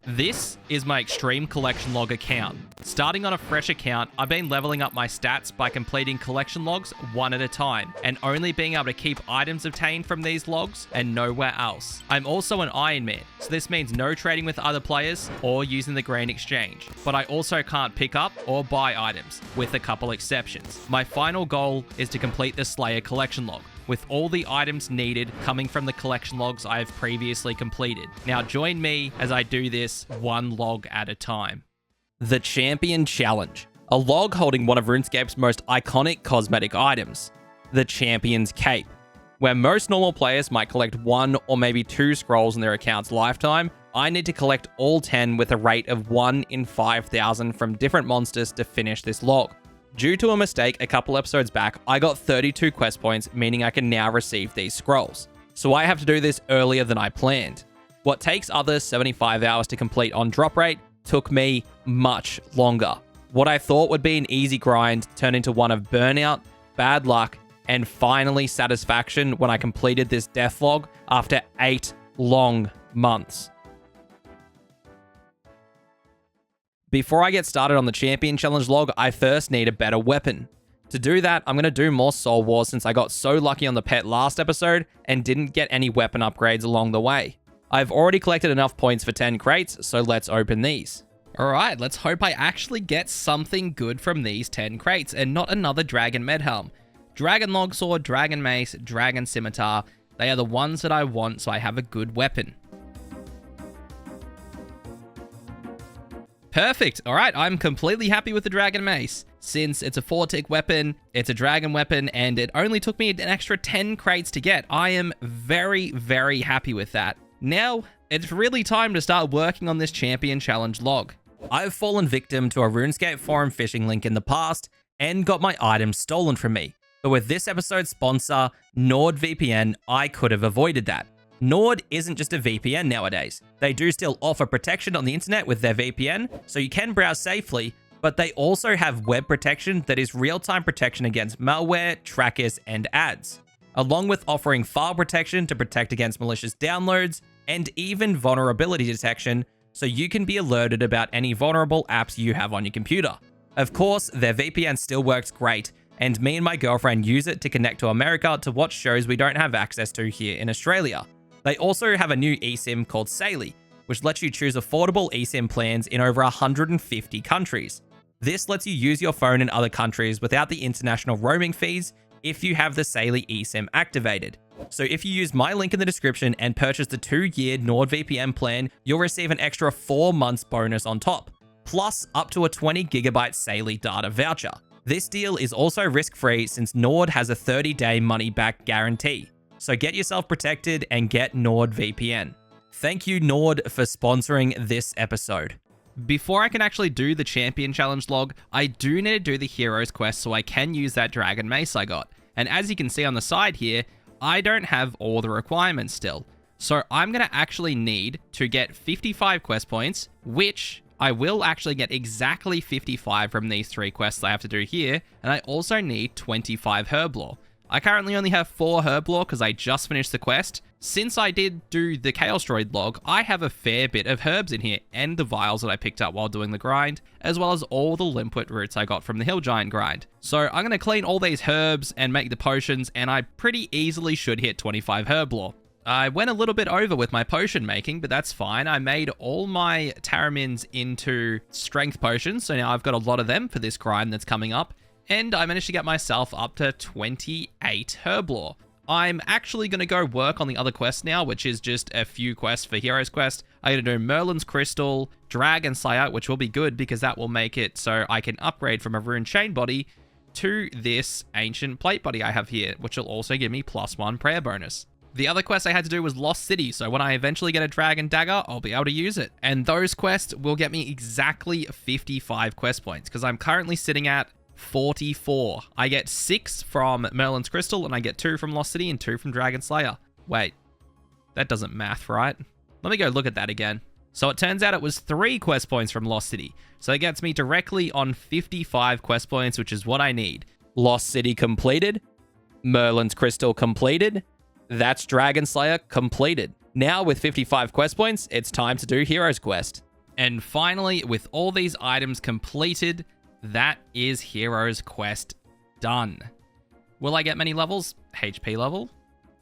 This is my Xtreme collection log account. Starting on a fresh account, I've been leveling up my stats by completing collection logs one at a time, and only being able to keep items obtained from these logs and nowhere else. I'm also an Ironman, so this means no trading with other players or using the Grand Exchange, but I also can't pick up or buy items, with a couple exceptions. My final goal is to complete the Slayer collection log, with all the items needed coming from the collection logs I have previously completed. Now join me as I do this one log at a time. The Champion Challenge, a log holding one of RuneScape's most iconic cosmetic items, the Champion's Cape. Where most normal players might collect 1 or maybe 2 scrolls in their account's lifetime, I need to collect all 10 with a rate of 1 in 5,000 from different monsters to finish this log. Due to a mistake a couple episodes back, I got 32 quest points, meaning I can now receive these scrolls. So I have to do this earlier than I planned. What takes others 75 hours to complete on drop rate took me much longer. What I thought would be an easy grind turned into one of burnout, bad luck, and finally satisfaction when I completed this death log after 8 long months. Before I get started on the Champion Challenge log, I first need a better weapon. To do that, I'm going to do more Soul Wars since I got so lucky on the pet last episode and didn't get any weapon upgrades along the way. I've already collected enough points for 10 crates, so let's open these. Alright, let's hope I actually get something good from these 10 crates and not another Dragon Medhelm. Dragon Longsword, Dragon Mace, Dragon Scimitar, they are the ones that I want so I have a good weapon. Perfect. All right, I'm completely happy with the Dragon Mace. Since it's a 4-tick weapon, it's a dragon weapon, and it only took me an extra 10 crates to get. I am very, very happy with that. Now, it's really time to start working on this Champion Challenge log. I've fallen victim to a RuneScape forum phishing link in the past and got my items stolen from me. But with this episode's sponsor, NordVPN, I could have avoided that. Nord isn't just a VPN nowadays. They do still offer protection on the internet with their VPN, so you can browse safely, but they also have web protection that is real-time protection against malware, trackers, and ads, along with offering file protection to protect against malicious downloads, and even vulnerability detection, so you can be alerted about any vulnerable apps you have on your computer. Of course, their VPN still works great, and me and my girlfriend use it to connect to America to watch shows we don't have access to here in Australia. They also have a new eSIM called Saily, which lets you choose affordable eSIM plans in over 150 countries. This lets you use your phone in other countries without the international roaming fees if you have the Saily eSIM activated. So if you use my link in the description and purchase the 2-year NordVPN plan, you'll receive an extra 4 months bonus on top, plus up to a 20 gigabyte Saily data voucher. This deal is also risk-free since Nord has a 30-day money-back guarantee. So get yourself protected and get NordVPN. Thank you, Nord, for sponsoring this episode. Before I can actually do the Champion Challenge log, I do need to do the Heroes quest so I can use that Dragon Mace I got. And as you can see on the side here, I don't have all the requirements still. So I'm going to actually need to get 55 quest points, which I will actually get exactly 55 from these 3 quests I have to do here. And I also need 25 herb lore. I currently only have 4 herb lore because I just finished the quest. Since I did do the Chaos Droid log, I have a fair bit of herbs in here and the vials that I picked up while doing the grind, as well as all the limpet roots I got from the Hill Giant grind. So I'm going to clean all these herbs and make the potions, and I pretty easily should hit 25 herb lore. I went a little bit over with my potion making, but that's fine. I made all my Taramins into strength potions, so now I've got a lot of them for this grind that's coming up. And I managed to get myself up to 28 herb lore. I'm actually going to go work on the other quests now, which is just a few quests for Heroes Quest. I'm going to do Merlin's Crystal, Dragon Slayer, which will be good because that will make it so I can upgrade from a Rune Chain body to this Ancient Plate body I have here, which will also give me +1 prayer bonus. The other quest I had to do was Lost City, so when I eventually get a Dragon Dagger, I'll be able to use it. And those quests will get me exactly 55 quest points, because I'm currently sitting at 44. I get 6 from Merlin's Crystal, and I get 2 from Lost City and 2 from Dragon Slayer. Wait, that doesn't math, right? Let me go look at that again. So it turns out it was 3 quest points from Lost City. So it gets me directly on 55 quest points, which is what I need. Lost City completed. Merlin's Crystal completed. That's Dragon Slayer completed. Now with 55 quest points, it's time to do Heroes Quest. And finally, with all these items completed, that is Hero's Quest done. Will I get many levels? HP level,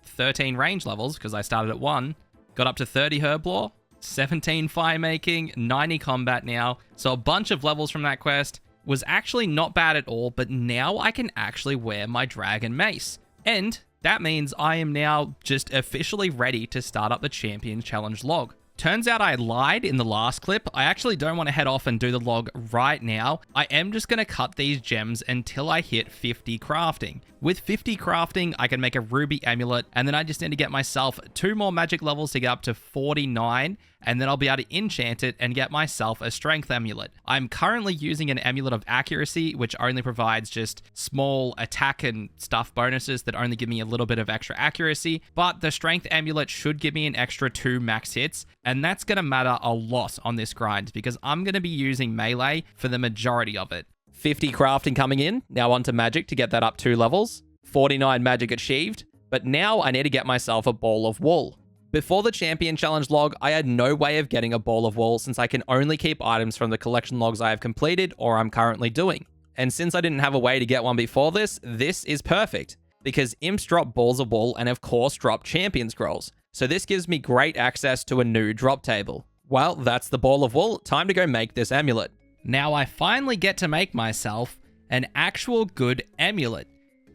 13 range levels, because I started at 1, got up to 30 herb lore, 17 fire making, 90 combat now, so a bunch of levels from that quest. Was actually not bad at all, but now I can actually wear my dragon mace. And that means I am now just officially ready to start up the Champion Challenge log. Turns out I lied in the last clip. I actually don't want to head off and do the log right now. I am just going to cut these gems until I hit 50 crafting. With 50 crafting, I can make a ruby amulet, and then I just need to get myself 2 more magic levels to get up to 49, and then I'll be able to enchant it and get myself a strength amulet. I'm currently using an amulet of accuracy, which only provides just small attack and stuff bonuses that only give me a little bit of extra accuracy, but the strength amulet should give me an extra 2 max hits, and that's going to matter a lot on this grind because I'm going to be using melee for the majority of it. 50 crafting coming in, now onto magic to get that up 2 levels, 49 magic achieved, but now I need to get myself a ball of wool. Before the Champion Challenge log, I had no way of getting a ball of wool since I can only keep items from the collection logs I have completed or I'm currently doing. And since I didn't have a way to get one before this is perfect, because imps drop balls of wool and of course drop Champion Scrolls. So this gives me great access to a new drop table. Well, that's the ball of wool, time to go make this amulet. Now I finally get to make myself an actual good amulet,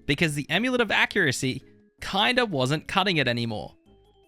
because the amulet of accuracy kinda wasn't cutting it anymore.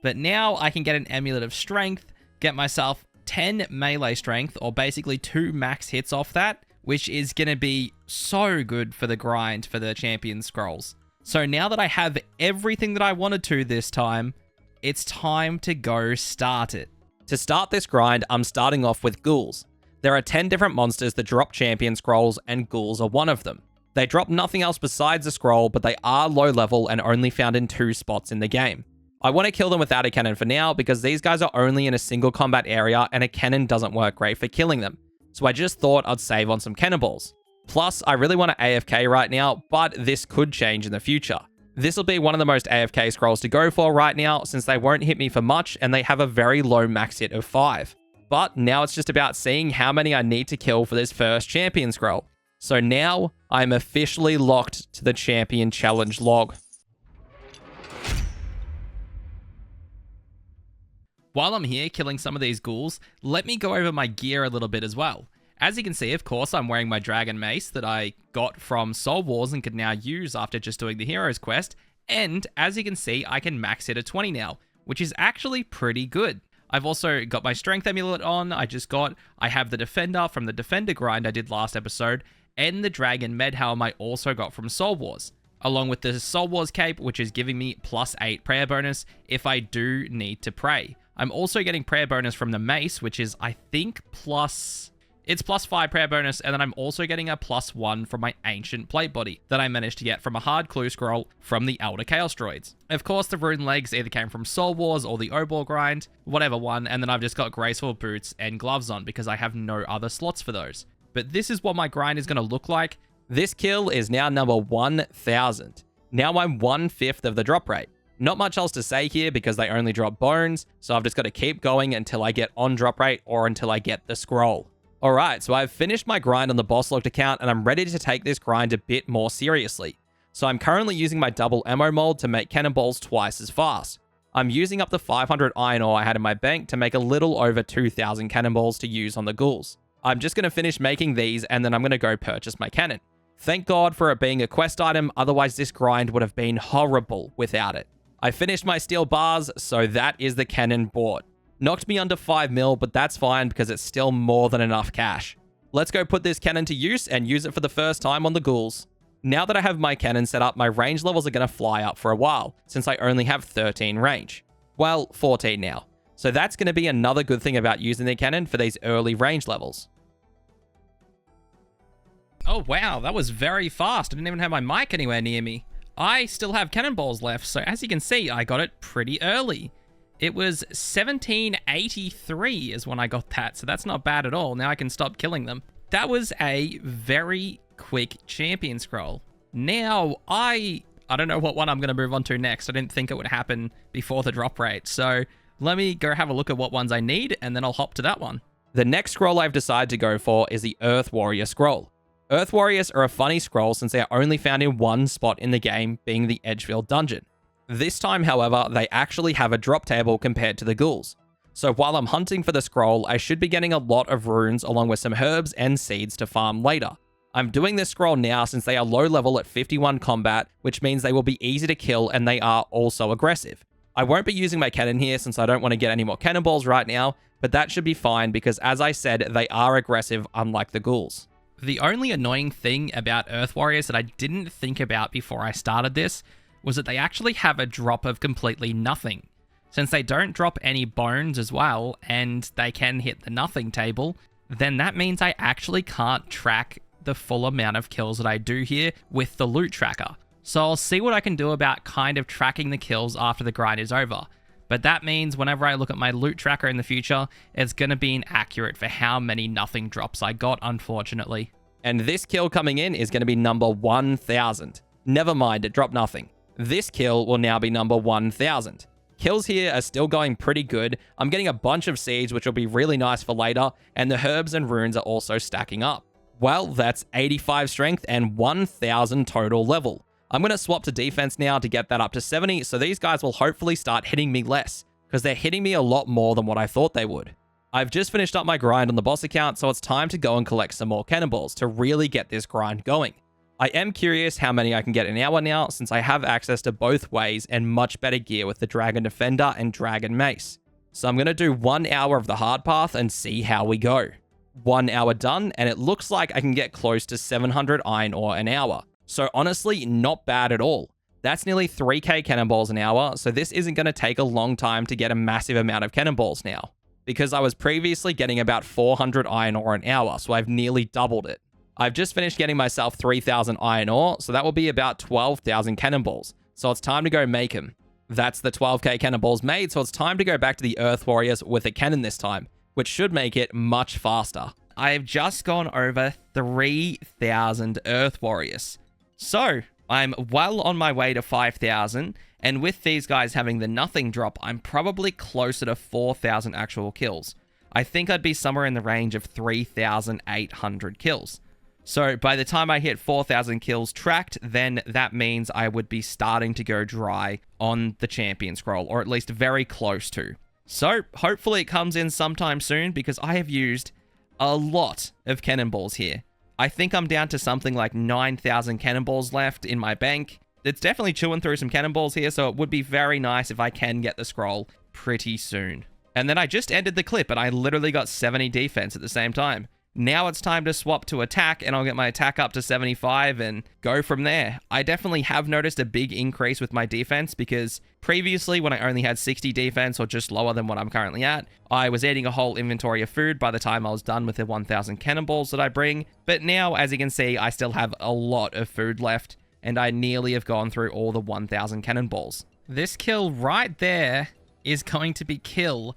But now I can get an amulet of strength, get myself 10 melee strength, or basically 2 max hits off that, which is gonna be so good for the grind for the Champion Scrolls. So now that I have everything that I wanted to this time, it's time to go start it. To start this grind, I'm starting off with ghouls. There are 10 different monsters that drop Champion Scrolls, and ghouls are one of them. They drop nothing else besides a scroll, but they are low level and only found in 2 spots in the game. I want to kill them without a cannon for now, because these guys are only in a single combat area, and a cannon doesn't work great for killing them. So I just thought I'd save on some cannonballs. Plus, I really want to AFK right now, but this could change in the future. This will be one of the most AFK scrolls to go for right now, since they won't hit me for much, and they have a very low max hit of 5. But now it's just about seeing how many I need to kill for this first Champion Scroll. So now, I'm officially locked to the Champion Challenge log. While I'm here killing some of these ghouls, let me go over my gear a little bit as well. As you can see, of course, I'm wearing my dragon mace that I got from Soul Wars and could now use after just doing the Hero's Quest. And as you can see, I can max hit a 20 now, which is actually pretty good. I've also got my strength amulet on. I have the defender from the defender grind I did last episode, and the dragon med helm I also got from Soul Wars, along with the Soul Wars cape, which is giving me +8 prayer bonus if I do need to pray. I'm also getting prayer bonus from the mace, which is, I think, it's +5 prayer bonus, and then I'm also getting a +1 from my ancient plate body that I managed to get from a hard clue scroll from the Elder Chaos Droids. Of course, the rune legs either came from Soul Wars or the Obor grind, whatever one, and then I've just got graceful boots and gloves on because I have no other slots for those. But this is what my grind is going to look like. This kill is now number 1000. Now I'm 1/5 of the drop rate. Not much else to say here because they only drop bones, so I've just got to keep going until I get on drop rate or until I get the scroll. Alright, so I've finished my grind on the boss locked account and I'm ready to take this grind a bit more seriously. So I'm currently using my double ammo mold to make cannonballs twice as fast. I'm using up the 500 iron ore I had in my bank to make a little over 2000 cannonballs to use on the ghouls. I'm just going to finish making these and then I'm going to go purchase my cannon. Thank God for it being a quest item, otherwise this grind would have been horrible without it. I finished my steel bars, so that is the cannon bought. Knocked me under 5 mil, but that's fine because it's still more than enough cash. Let's go put this cannon to use and use it for the first time on the ghouls. Now that I have my cannon set up, my range levels are going to fly up for a while, since I only have 13 range. Well, 14 now. So that's going to be another good thing about using the cannon for these early range levels. Oh wow, that was very fast. I didn't even have my mic anywhere near me. I still have cannonballs left, so as you can see, I got it pretty early. It was 1783 is when I got that, so that's not bad at all. Now I can stop killing them. That was a very quick champion scroll. Now, I don't know what one I'm going to move on to next. I didn't think it would happen before the drop rate, so let me go have a look at what ones I need, and then I'll hop to that one. The next scroll I've decided to go for is the Earth Warrior Scroll. Earth Warriors are a funny scroll since they are only found in one spot in the game, being the Edgefield dungeon. This time, however, they actually have a drop table compared to the ghouls. So while I'm hunting for the scroll, I should be getting a lot of runes along with some herbs and seeds to farm later. I'm doing this scroll now since they are low level at 51 combat, which means they will be easy to kill and they are also aggressive. I won't be using my cannon here since I don't want to get any more cannonballs right now, but that should be fine because as I said, they are aggressive unlike the ghouls. The only annoying thing about Earth Warriors that I didn't think about before I started this was that they actually have a drop of completely nothing. Since they don't drop any bones as well, and they can hit the nothing table, then that means I actually can't track the full amount of kills that I do here with the loot tracker. So I'll see what I can do about kind of tracking the kills after the grind is over. But that means whenever I look at my loot tracker in the future, it's going to be inaccurate for how many nothing drops I got, unfortunately. And this kill coming in is going to be number 1000. Never mind, it dropped nothing. This kill will now be number 1000. Kills here are still going pretty good. I'm getting a bunch of seeds, which will be really nice for later, and the herbs and runes are also stacking up. Well, that's 85 strength and 1000 total level. I'm going to swap to defense now to get that up to 70, so these guys will hopefully start hitting me less, because they're hitting me a lot more than what I thought they would. I've just finished up my grind on the boss account, so it's time to go and collect some more cannonballs to really get this grind going. I am curious how many I can get an hour now, since I have access to both ways and much better gear with the Dragon Defender and Dragon Mace. So I'm going to do 1 hour of the hard path and see how we go. 1 hour done, and it looks like I can get close to 700 iron ore an hour. So honestly, not bad at all. That's nearly 3k cannonballs an hour, so this isn't going to take a long time to get a massive amount of cannonballs now. Because I was previously getting about 400 iron ore an hour, so I've nearly doubled it. I've just finished getting myself 3,000 iron ore, so that will be about 12,000 cannonballs. So it's time to go make them. That's the 12k cannonballs made, so it's time to go back to the Earth Warriors with a cannon this time, which should make it much faster. I've just gone over 3,000 Earth Warriors. So, I'm well on my way to 5,000, and with these guys having the nothing drop, I'm probably closer to 4,000 actual kills. I think I'd be somewhere in the range of 3,800 kills. So, by the time I hit 4,000 kills tracked, then that means I would be starting to go dry on the Champion Scroll, or at least very close to. So, hopefully it comes in sometime soon, because I have used a lot of cannonballs here. I think I'm down to something like 9,000 cannonballs left in my bank. It's definitely chewing through some cannonballs here, so it would be very nice if I can get the scroll pretty soon. And then I just ended the clip, and I literally got 70 defense at the same time. Now it's time to swap to attack, and I'll get my attack up to 75 and go from there. I definitely have noticed a big increase with my defense, because previously when I only had 60 defense or just lower than what I'm currently at, I was eating a whole inventory of food by the time I was done with the 1,000 cannonballs that I bring. But now, as you can see, I still have a lot of food left, and I nearly have gone through all the 1,000 cannonballs. This kill right there is going to be kill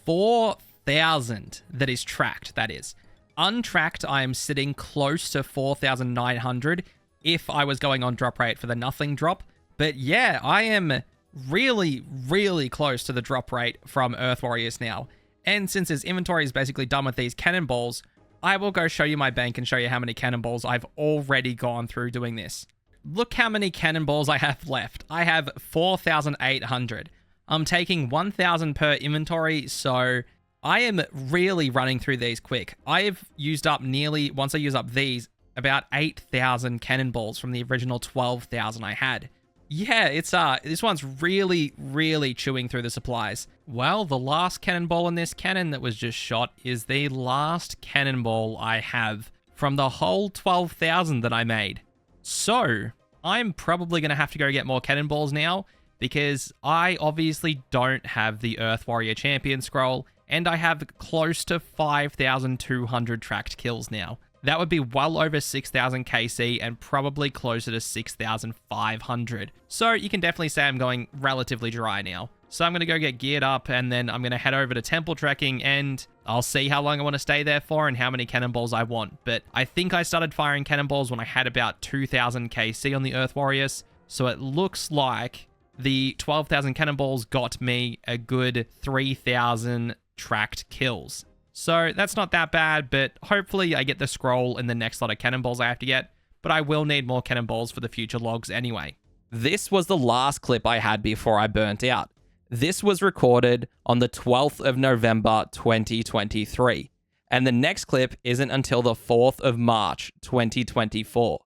4,000 that is tracked, that is. Untracked, I am sitting close to 4,900 if I was going on drop rate for the nothing drop. But yeah, I am really, really close to the drop rate from Earth Warriors now. And since his inventory is basically done with these cannonballs, I will go show you my bank and show you how many cannonballs I've already gone through doing this. Look how many cannonballs I have left. I have 4,800. I'm taking 1,000 per inventory, so I am really running through these quick. I have used up nearly, once I use up these, about 8,000 cannonballs from the original 12,000 I had. Yeah, it's this one's really, really chewing through the supplies. Well, the last cannonball in this cannon that was just shot is the last cannonball I have from the whole 12,000 that I made. So, I'm probably going to have to go get more cannonballs now, because I obviously don't have the Earth Warrior Champion Scroll, and I have close to 5,200 tracked kills now. That would be well over 6,000 KC and probably closer to 6,500. So you can definitely say I'm going relatively dry now. So I'm going to go get geared up, and then I'm going to head over to temple trekking, and I'll see how long I want to stay there for and how many cannonballs I want. But I think I started firing cannonballs when I had about 2,000 KC on the Earth Warriors. So it looks like the 12,000 cannonballs got me a good 3,000 tracked kills. So that's not that bad, but hopefully I get the scroll in the next lot of cannonballs I have to get, but I will need more cannonballs for the future logs anyway. This was the last clip I had before I burnt out. This was recorded on the 12th of November 2023, and the next clip isn't until the 4th of March 2024.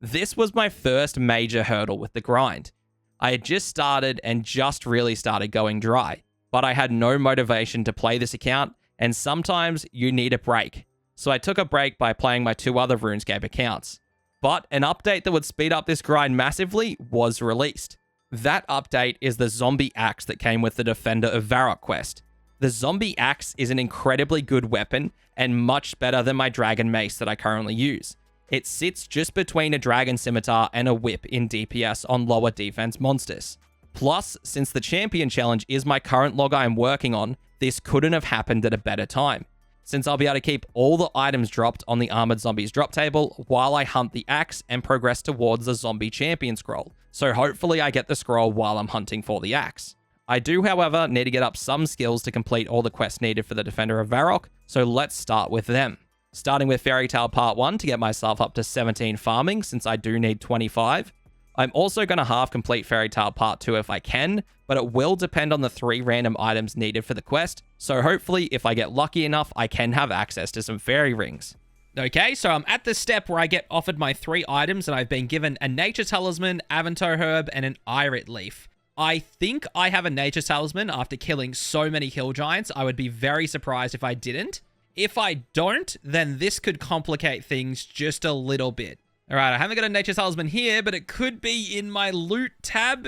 This was my first major hurdle with the grind. I had just started and just really started going dry, but I had no motivation to play this account, and sometimes you need a break. So I took a break by playing my 2 other RuneScape accounts. But an update that would speed up this grind massively was released. That update is the zombie axe that came with the Defender of Varrock quest. The zombie axe is an incredibly good weapon and much better than my dragon mace that I currently use. It sits just between a dragon scimitar and a whip in DPS on lower defense monsters. Plus, since the champion challenge is my current log I am working on, this couldn't have happened at a better time, since I'll be able to keep all the items dropped on the Armored Zombies drop table while I hunt the axe and progress towards the Zombie Champion Scroll. So hopefully I get the scroll while I'm hunting for the axe. I do, however, need to get up some skills to complete all the quests needed for the Defender of Varrock, so let's start with them. Starting with Fairy Tale Part 1 to get myself up to 17 farming, since I do need 25. I'm also going to half complete Fairy Tale Part 2 if I can, but it will depend on the 3 random items needed for the quest, so hopefully if I get lucky enough, I can have access to some fairy rings. Okay, so I'm at the step where I get offered my 3 items, and I've been given a Nature Talisman, Avanto Herb, and an Irit Leaf. I think I have a Nature Talisman after killing so many Hill Giants. I would be very surprised if I didn't. If I don't, then this could complicate things just a little bit. All right, I haven't got a Nature Talisman here, but it could be in my loot tab,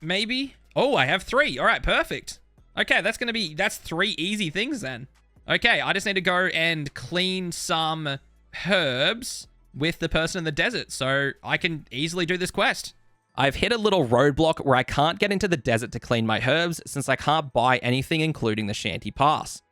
maybe. Oh, I have 3. All right, perfect. Okay, that's 3 easy things then. Okay, I just need to go and clean some herbs with the person in the desert, so I can easily do this quest. I've hit a little roadblock where I can't get into the desert to clean my herbs since I can't buy anything including the Shanty Pass.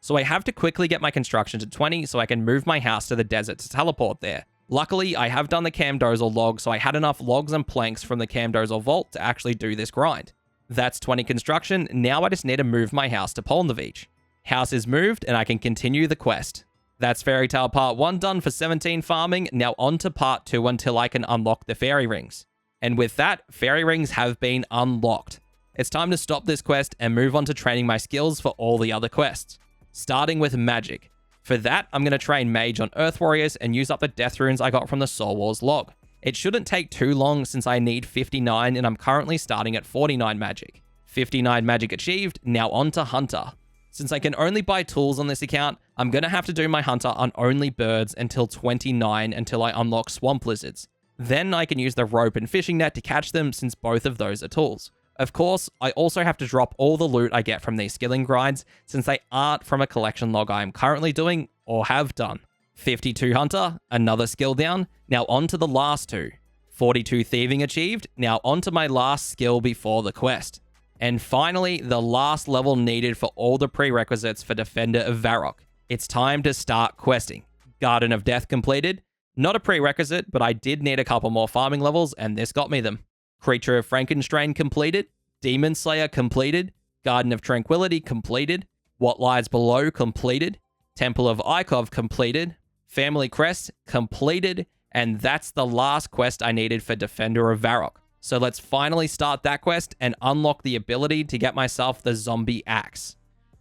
So I have to quickly get my construction to 20 so I can move my house to the desert to teleport there. Luckily, I have done the Camdozel log, so I had enough logs and planks from the Camdozel vault to actually do this grind. That's 20 construction. Now I just need to move my house to Polnavich. House is moved, and I can continue the quest. That's Fairy Tale Part 1 done for 17 farming. Now on to Part 2 until I can unlock the fairy rings. And with that, fairy rings have been unlocked. It's time to stop this quest and move on to training my skills for all the other quests. Starting with magic. For that, I'm going to train Mage on Earth Warriors and use up the Death Runes I got from the Soul Wars log. It shouldn't take too long since I need 59 and I'm currently starting at 49 magic. 59 magic achieved, now on to Hunter. Since I can only buy tools on this account, I'm going to have to do my Hunter on only birds until 29 until I unlock Swamp Lizards. Then I can use the rope and fishing net to catch them since both of those are tools. Of course, I also have to drop all the loot I get from these skilling grinds since they aren't from a collection log I am currently doing or have done. 52 Hunter, another skill down, now on to the last 2. 42 Thieving achieved, now on to my last skill before the quest. And finally, the last level needed for all the prerequisites for Defender of Varrock. It's time to start questing. Garden of Death completed. Not a prerequisite, but I did need a couple more farming levels, and this got me them. Creature of Frankenstein completed. Demon Slayer completed. Garden of Tranquility completed. What Lies Below completed. Temple of Ikov completed. Family Crest completed. And that's the last quest I needed for Defender of Varrock. So let's finally start that quest and unlock the ability to get myself the zombie axe.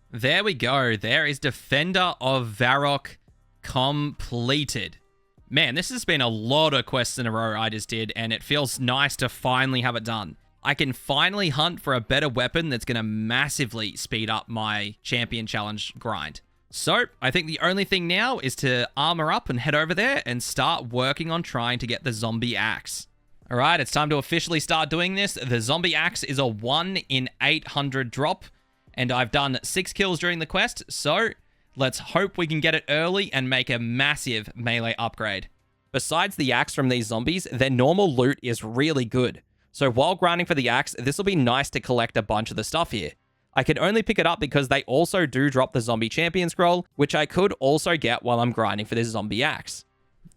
There we go. There is Defender of Varrock completed. Man, this has been a lot of quests in a row I just did, and it feels nice to finally have it done. I can finally hunt for a better weapon that's going to massively speed up my champion challenge grind. So, I think the only thing now is to armor up and head over there and start working on trying to get the zombie axe. Alright, it's time to officially start doing this. The zombie axe is a 1 in 800 drop, and I've done 6 kills during the quest, so let's hope we can get it early and make a massive melee upgrade. Besides the axe from these zombies, their normal loot is really good. So while grinding for the axe, this will be nice to collect a bunch of the stuff here. I can only pick it up because they also do drop the Zombie Champion Scroll, which I could also get while I'm grinding for this zombie axe.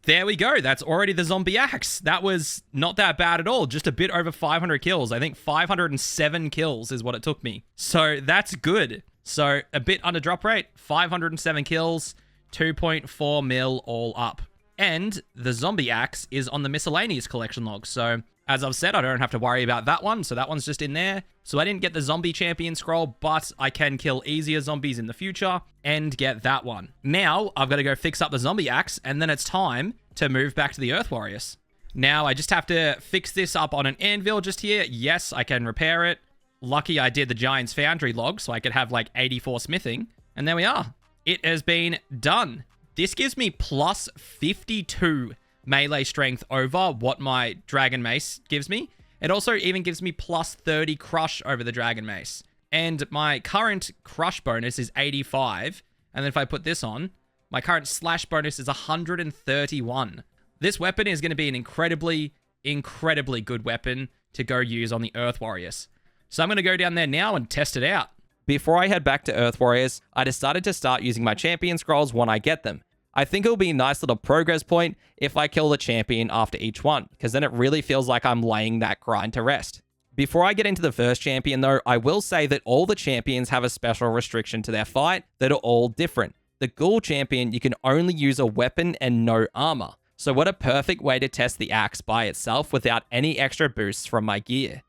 There we go. That's already the zombie axe. That was not that bad at all. Just a bit over 500 kills. I think 507 kills is what it took me. So that's good. So a bit under drop rate, 507 kills, 2.4 mil all up. And the zombie axe is on the miscellaneous collection log. So as I've said, I don't have to worry about that one. So that one's just in there. So I didn't get the zombie champion scroll, but I can kill easier zombies in the future and get that one. Now I've got to go fix up the zombie axe, and then it's time to move back to the Earth Warriors. Now I just have to fix this up on an anvil just here. Yes, I can repair it. Lucky I did the Giant's Foundry log so I could have like 84 smithing. And there we are. It has been done. This gives me plus 52 melee strength over what my Dragon Mace gives me. It also even gives me plus 30 crush over the Dragon Mace. And my current crush bonus is 85. And then if I put this on, my current slash bonus is 131. This weapon is going to be an incredibly, incredibly good weapon to go use on the Earth Warriors. So I'm going to go down there now and test it out. Before I head back to Earth Warriors, I decided to start using my champion scrolls when I get them. I think it'll be a nice little progress point if I kill the champion after each one, because then it really feels like I'm laying that grind to rest. Before I get into the first champion though, I will say that all the champions have a special restriction to their fight that are all different. The Ghoul champion, you can only use a weapon and no armor. So what a perfect way to test the axe by itself without any extra boosts from my gear.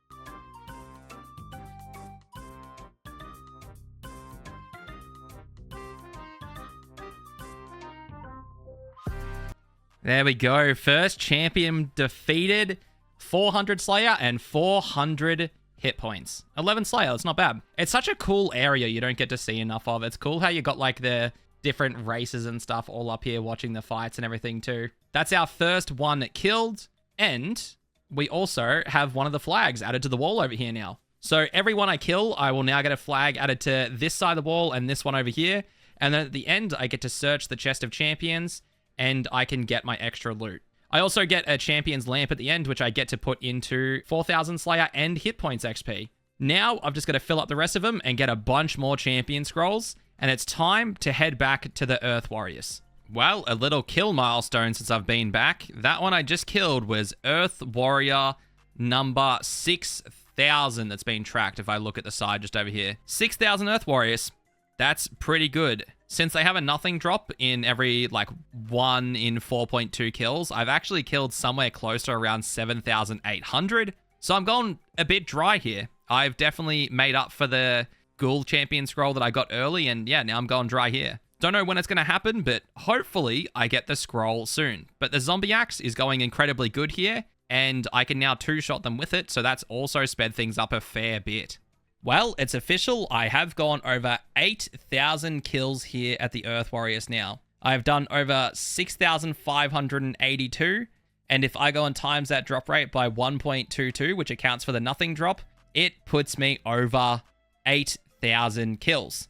There we go. First champion defeated. 400 Slayer and 400 hit points. 11 Slayer, that's not bad. It's such a cool area you don't get to see enough of. It's cool how you got like the different races and stuff all up here watching the fights and everything too. That's our first one killed. And we also have one of the flags added to the wall over here now. So every one I kill, I will now get a flag added to this side of the wall and this one over here. And then at the end, I get to search the chest of champions and I can get my extra loot. I also get a champion's lamp at the end, which I get to put into 4,000 Slayer and hit points XP. Now I've just got to fill up the rest of them and get a bunch more champion scrolls, and it's time to head back to the Earth Warriors. Well, a little kill milestone since I've been back. That one I just killed was Earth Warrior number 6,000 that's been tracked if I look at the side just over here. 6,000 Earth Warriors. That's pretty good. Since they have a nothing drop in every, 1 in 4.2 kills, I've actually killed somewhere close to around 7,800. So I'm going a bit dry here. I've definitely made up for the Ghoul champion scroll that I got early, and yeah, now I'm going dry here. Don't know when it's going to happen, but hopefully I get the scroll soon. But the zombie axe is going incredibly good here, and I can now two-shot them with it, so that's also sped things up a fair bit. Well, it's official. I have gone over 8,000 kills here at the Earth Warriors now. I've done over 6,582. And if I go and times that drop rate by 1.22, which accounts for the nothing drop, it puts me over 8,000 kills.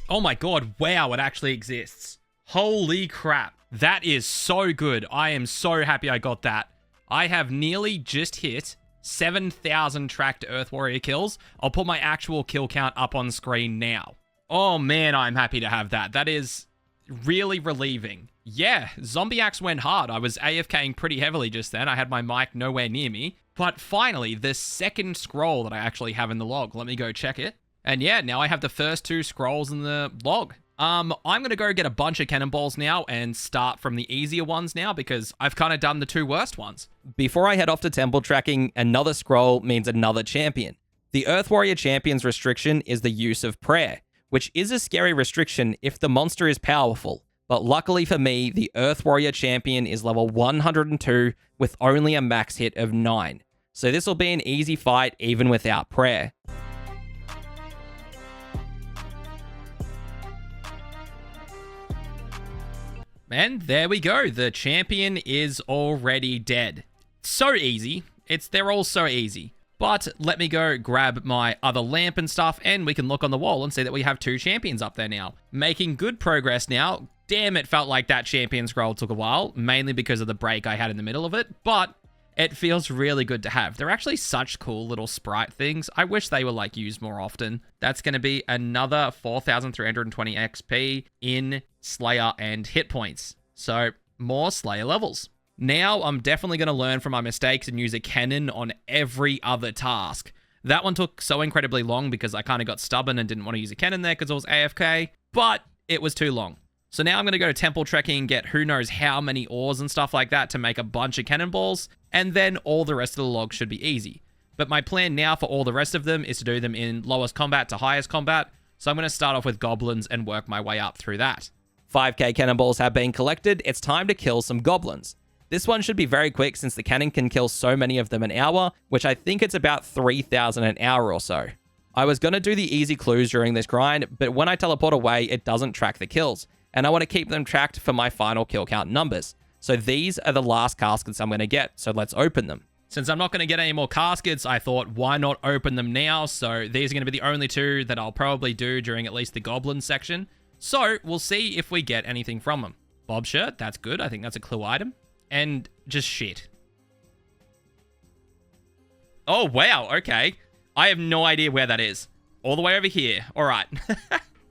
Oh my god, wow, it actually exists. Holy crap. That is so good. I am so happy I got that. I have nearly just hit 7,000 tracked Earth Warrior kills. I'll put my actual kill count up on screen now. Oh man, I'm happy to have that. That is really relieving. Yeah, Zombie Axe went hard. I was AFKing pretty heavily just then. I had my mic nowhere near me. But finally, the second scroll that I actually have in the log. Let me go check it. And yeah, now I have the first 2 scrolls in the log. I'm going to go get a bunch of cannonballs now and start from the easier ones now because I've kind of done the 2 worst ones. Before I head off to temple tracking, another scroll means another champion. The Earth Warrior champion's restriction is the use of prayer, which is a scary restriction if the monster is powerful. But luckily for me, the Earth Warrior champion is level 102 with only a max hit of 9. So this will be an easy fight even without prayer. And there we go. The champion is already dead. So easy. They're all so easy. But let me go grab my other lamp and stuff, and we can look on the wall and see that we have 2 champions up there now. Making good progress now. Damn, it felt like that champion scroll took a while, mainly because of the break I had in the middle of it, but it feels really good to have. They're actually such cool little sprite things. I wish they were used more often. That's going to be another 4,320 XP in Slayer and hit points. So more Slayer levels. Now I'm definitely going to learn from my mistakes and use a cannon on every other task. That one took so incredibly long because I kind of got stubborn and didn't want to use a cannon there because I was AFK, but it was too long. So now I'm going to go to temple trekking and get who knows how many ores and stuff like that to make a bunch of cannonballs, and then all the rest of the logs should be easy. But my plan now for all the rest of them is to do them in lowest combat to highest combat, so I'm going to start off with goblins and work my way up through that. 5k cannonballs have been collected, it's time to kill some goblins. This one should be very quick since the cannon can kill so many of them an hour, which I think it's about 3,000 an hour or so. I was going to do the easy clues during this grind, but when I teleport away, it doesn't track the kills, and I want to keep them tracked for my final kill count numbers. So these are the last caskets I'm going to get, so let's open them. Since I'm not going to get any more caskets, I thought, why not open them now? So these are going to be the only two that I'll probably do during at least the goblin section. So we'll see if we get anything from them. Bob shirt, that's good. I think that's a clue item. And just shit. Oh, wow. Okay. I have no idea where that is. All the way over here. All right.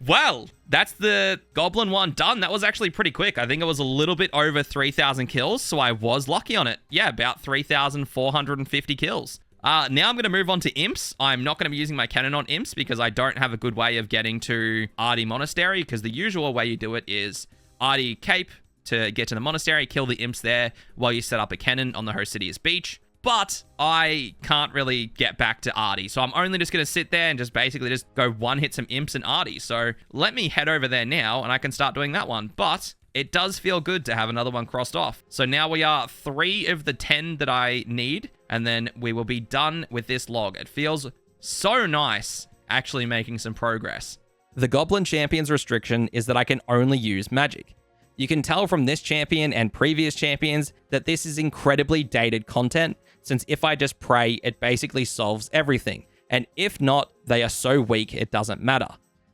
Well, that's the goblin one done. That was actually pretty quick. I think it was a little bit over 3,000 kills, so I was lucky on it. Yeah, about 3,450 kills. Now I'm going to move on to imps. I'm not going to be using my cannon on imps because I don't have a good way of getting to Ardi Monastery, because the usual way you do it is Ardi Cape to get to the monastery, kill the imps there while you set up a cannon on the host city's beach. But I can't really get back to Ardi, so I'm only just going to sit there and just basically just go one-hit some imps and Ardi. So let me head over there now, and I can start doing that one. But it does feel good to have another one crossed off. So now we are 3 of the 10 that I need, and then we will be done with this log. It feels so nice actually making some progress. The Goblin Champion's restriction is that I can only use magic. You can tell from this champion and previous champions that this is incredibly dated content, since if I just pray, it basically solves everything. And if not, they are so weak it doesn't matter.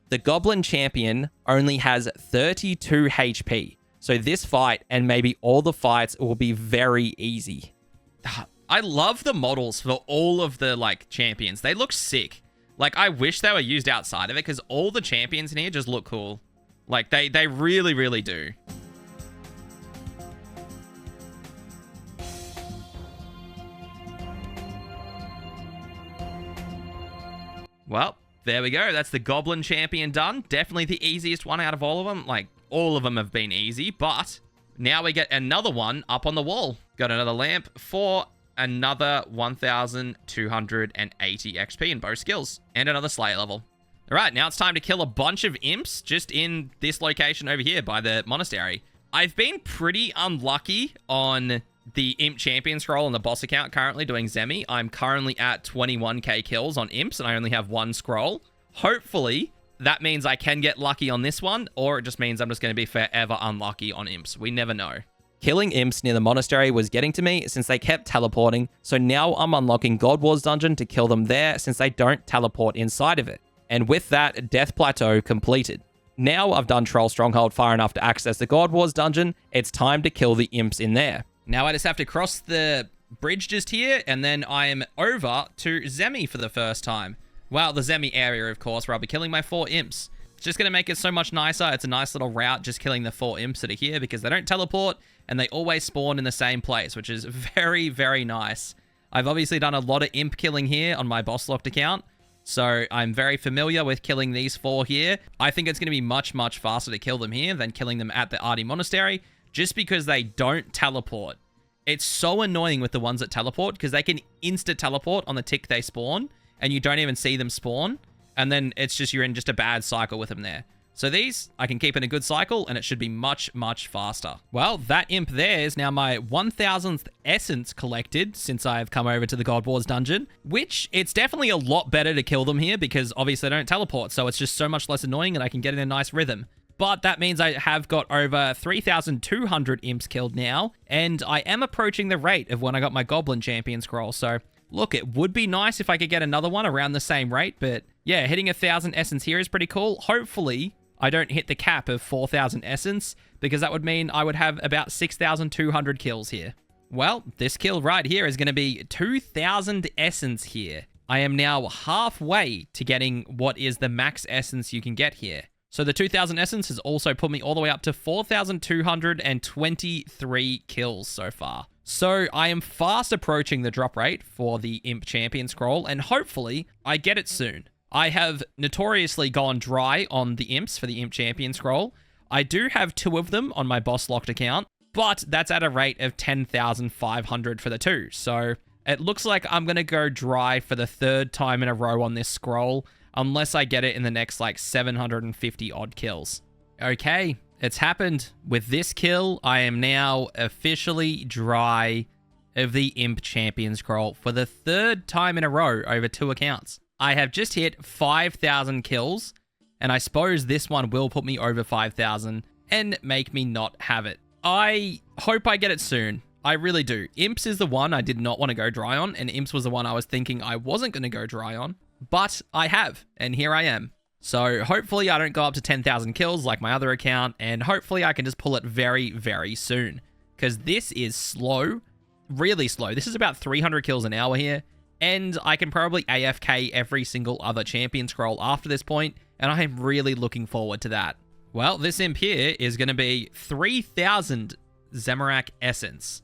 The Goblin Champion only has 32 HP, so this fight and maybe all the fights will be very easy. I love the models for all of the champions. They look sick. I wish they were used outside of it because all the champions in here just look cool. They really, really do. Well, there we go. That's the Goblin Champion done. Definitely the easiest one out of all of them. All of them have been easy, but now we get another one up on the wall. Got another lamp for another 1,280 XP in both skills. And another Slayer level. All right, now it's time to kill a bunch of imps just in this location over here by the monastery. I've been pretty unlucky on the Imp Champion Scroll on the boss account currently doing Zemi. I'm currently at 21k kills on imps and I only have 1 scroll. Hopefully, that means I can get lucky on this one, or it just means I'm just going to be forever unlucky on imps. We never know. Killing imps near the monastery was getting to me since they kept teleporting, so now I'm unlocking God Wars dungeon to kill them there since they don't teleport inside of it. And with that, Death Plateau completed. Now I've done Troll Stronghold far enough to access the God Wars dungeon, it's time to kill the imps in there. Now I just have to cross the bridge just here, and then I am over to Zemi for the first time. Well, the Zemi area, of course, where I'll be killing my 4 imps. It's just going to make it so much nicer. It's a nice little route just killing the 4 imps that are here because they don't teleport, and they always spawn in the same place, which is very, very nice. I've obviously done a lot of imp killing here on my boss locked account, so I'm very familiar with killing these 4 here. I think it's going to be much, much faster to kill them here than killing them at the Ardi Monastery, just because they don't teleport. It's so annoying with the ones that teleport because they can insta-teleport on the tick they spawn, and you don't even see them spawn, and then it's just you're in just a bad cycle with them there. So these, I can keep in a good cycle, and it should be much, much faster. Well, that imp there is now my 1,000th essence collected since I've come over to the God Wars dungeon, which it's definitely a lot better to kill them here because obviously they don't teleport, so it's just so much less annoying and I can get in a nice rhythm. But that means I have got over 3,200 imps killed now, and I am approaching the rate of when I got my Goblin Champion Scroll, so look, it would be nice if I could get another one around the same rate, but yeah, hitting 1,000 essence here is pretty cool. Hopefully, I don't hit the cap of 4,000 essence, because that would mean I would have about 6,200 kills here. Well, this kill right here is going to be 2,000 essence here. I am now halfway to getting what is the max essence you can get here. So the 2,000 essence has also put me all the way up to 4,223 kills so far. So I am fast approaching the drop rate for the Imp Champion Scroll, and hopefully I get it soon. I have notoriously gone dry on the Imps for the Imp Champion Scroll. I do have 2 of them on my boss locked account, but that's at a rate of 10,500 for the 2. So it looks like I'm going to go dry for the 3rd time in a row on this scroll, unless I get it in the next like 750 odd kills. Okay, it's happened. With this kill, I am now officially dry of the Imp Champion Scroll for the 3rd time in a row over 2 accounts. I have just hit 5,000 kills, and I suppose this one will put me over 5,000 and make me not have it. I hope I get it soon. I really do. Imps is the one I did not want to go dry on, and Imps was the one I was thinking I wasn't going to go dry on, but I have, and here I am. So hopefully I don't go up to 10,000 kills like my other account, and hopefully I can just pull it very, very soon, because this is slow, really slow. This is about 300 kills an hour here, and I can probably AFK every single other champion scroll after this point, and I am really looking forward to that. Well, this imp here is going to be 3,000 Zamorak Essence.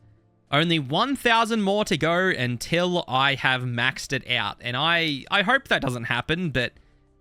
Only 1,000 more to go until I have maxed it out, and I hope that doesn't happen, but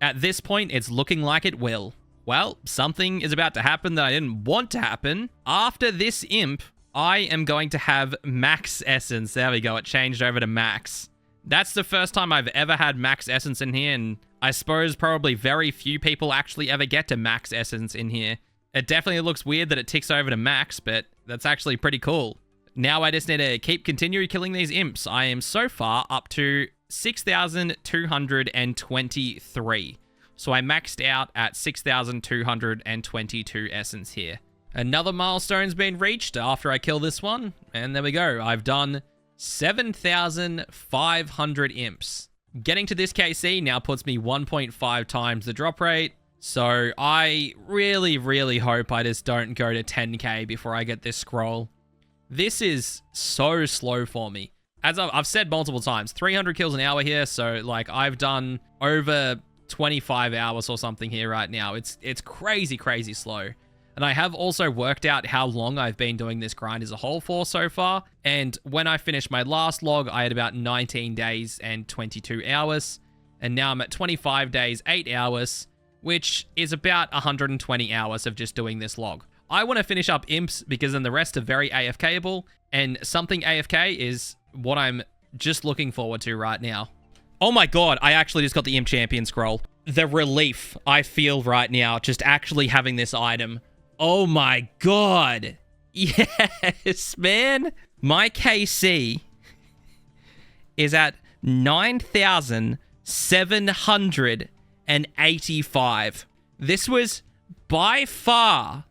at this point, it's looking like it will. Well, something is about to happen that I didn't want to happen. After this imp, I am going to have max essence. There we go, it changed over to max. That's the first time I've ever had max essence in here, and I suppose probably very few people actually ever get to max essence in here. It definitely looks weird that it ticks over to max, but that's actually pretty cool. Now I just need to continue killing these imps. I am so far up to 6,223. So I maxed out at 6,222 essence here. Another milestone's been reached after I kill this one. And there we go. I've done 7,500 imps. Getting to this KC now puts me 1.5 times the drop rate. So I really, really hope I just don't go to 10k before I get this scroll. This is so slow for me. As I've said multiple times, 300 kills an hour here. So like I've done over 25 hours or something here right now. It's crazy, crazy slow. And I have also worked out how long I've been doing this grind as a whole for so far. And when I finished my last log, I had about 19 days and 22 hours. And now I'm at 25 days, 8 hours, which is about 120 hours of just doing this log. I want to finish up imps because then the rest are very AFKable. And something AFK is what I'm just looking forward to right now. Oh my god, I actually just got the Imp Champion Scroll. The relief I feel right now just actually having this item. Oh my god. Yes, man. My KC is at 9,785. This was by far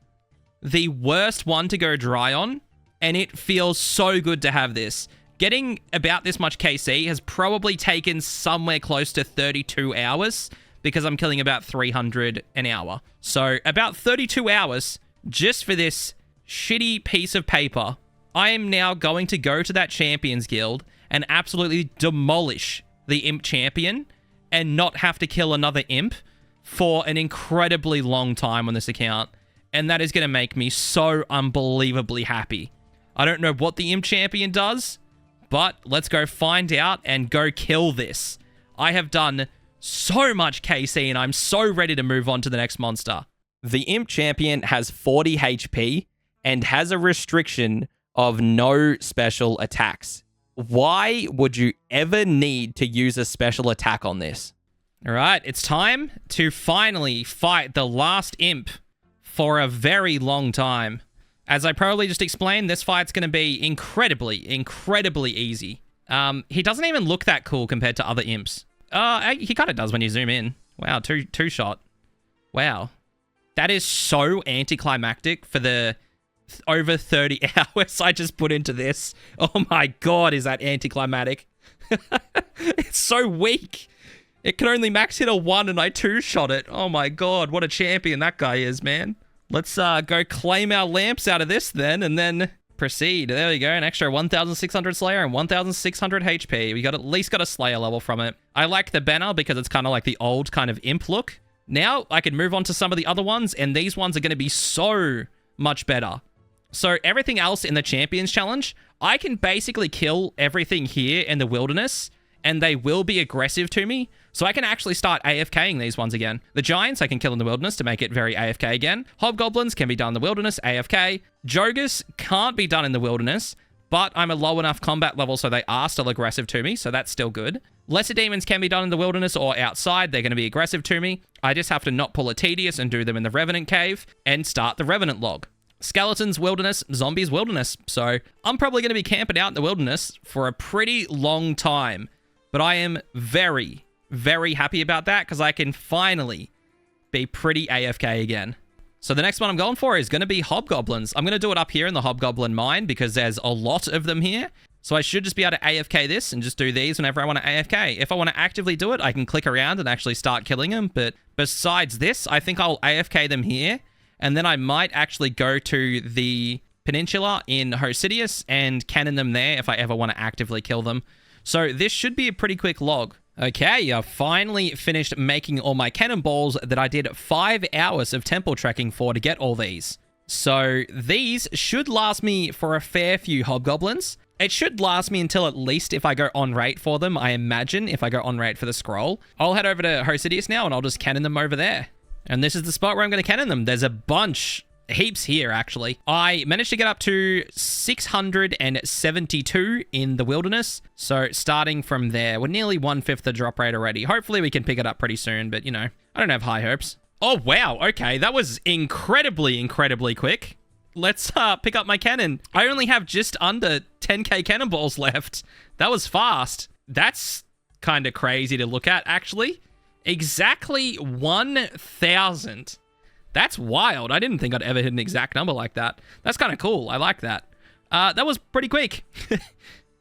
the worst one to go dry on, and it feels so good to have this. Getting about this much KC has probably taken somewhere close to 32 hours because I'm killing about 300 an hour. So about 32 hours just for this shitty piece of paper. I am now going to go to that Champions Guild and absolutely demolish the Imp Champion and not have to kill another Imp for an incredibly long time on this account. And that is going to make me so unbelievably happy. I don't know what the Imp Champion does, but let's go find out and go kill this. I have done so much KC and I'm so ready to move on to the next monster. The Imp Champion has 40 HP and has a restriction of no special attacks. Why would you ever need to use a special attack on this? All right, it's time to finally fight the last Imp for a very long time. As I probably just explained, this fight's going to be incredibly, incredibly easy. He doesn't even look that cool compared to other imps. He kind of does when you zoom in. Wow, two shot. Wow. That is so anticlimactic for the over 30 hours I just put into this. Oh my god, is that anticlimactic? It's so weak. It can only max hit a 1 and I 2-shot it. Oh my god, what a champion that guy is, man. Let's go claim our lamps out of this then, and then proceed. There we go, an extra 1,600 Slayer and 1,600 HP. We at least got a Slayer level from it. I like the banner because it's kind of like the old kind of imp look. Now I can move on to some of the other ones, and these ones are going to be so much better. So everything else in the Champions Challenge, I can basically kill everything here in the wilderness, and they will be aggressive to me. So I can actually start AFKing these ones again. The giants I can kill in the wilderness to make it very AFK again. Hobgoblins can be done in the wilderness, AFK. Jogers can't be done in the wilderness, but I'm a low enough combat level so they are still aggressive to me, so that's still good. Lesser demons can be done in the wilderness or outside. They're going to be aggressive to me. I just have to not pull a tedious and do them in the Revenant Cave and start the Revenant log. Skeletons, wilderness, zombies, wilderness. So I'm probably going to be camping out in the wilderness for a pretty long time. But I am very, very happy about that because I can finally be pretty AFK again. So the next one I'm going for is going to be Hobgoblins. I'm going to do it up here in the Hobgoblin mine because there's a lot of them here. So I should just be able to AFK this and just do these whenever I want to AFK. If I want to actively do it, I can click around and actually start killing them. But besides this, I think I'll AFK them here. And then I might actually go to the peninsula in Hosidius and cannon them there if I ever want to actively kill them. So this should be a pretty quick log. Okay, I finally finished making all my cannonballs that I did 5 hours of temple trekking for to get all these. So these should last me for a fair few Hobgoblins. It should last me until at least if I go on rate for them, I imagine, if I go on rate for the scroll. I'll head over to Hosidius now and I'll just cannon them over there. And this is the spot where I'm going to cannon them. There's a bunch, heaps here actually. I managed to get up to 672 in the wilderness. So starting from there, we're nearly 1/5 the drop rate already. Hopefully we can pick it up pretty soon, but you know, I don't have high hopes. Oh wow, okay, that was incredibly quick. Let's pick up my cannon. I only have just under 10k cannonballs left. That was fast. That's kind of crazy to look at, actually. Exactly 1,000. That's wild. I didn't think I'd ever hit an exact number like that. That's kind of cool. I like that. That was pretty quick.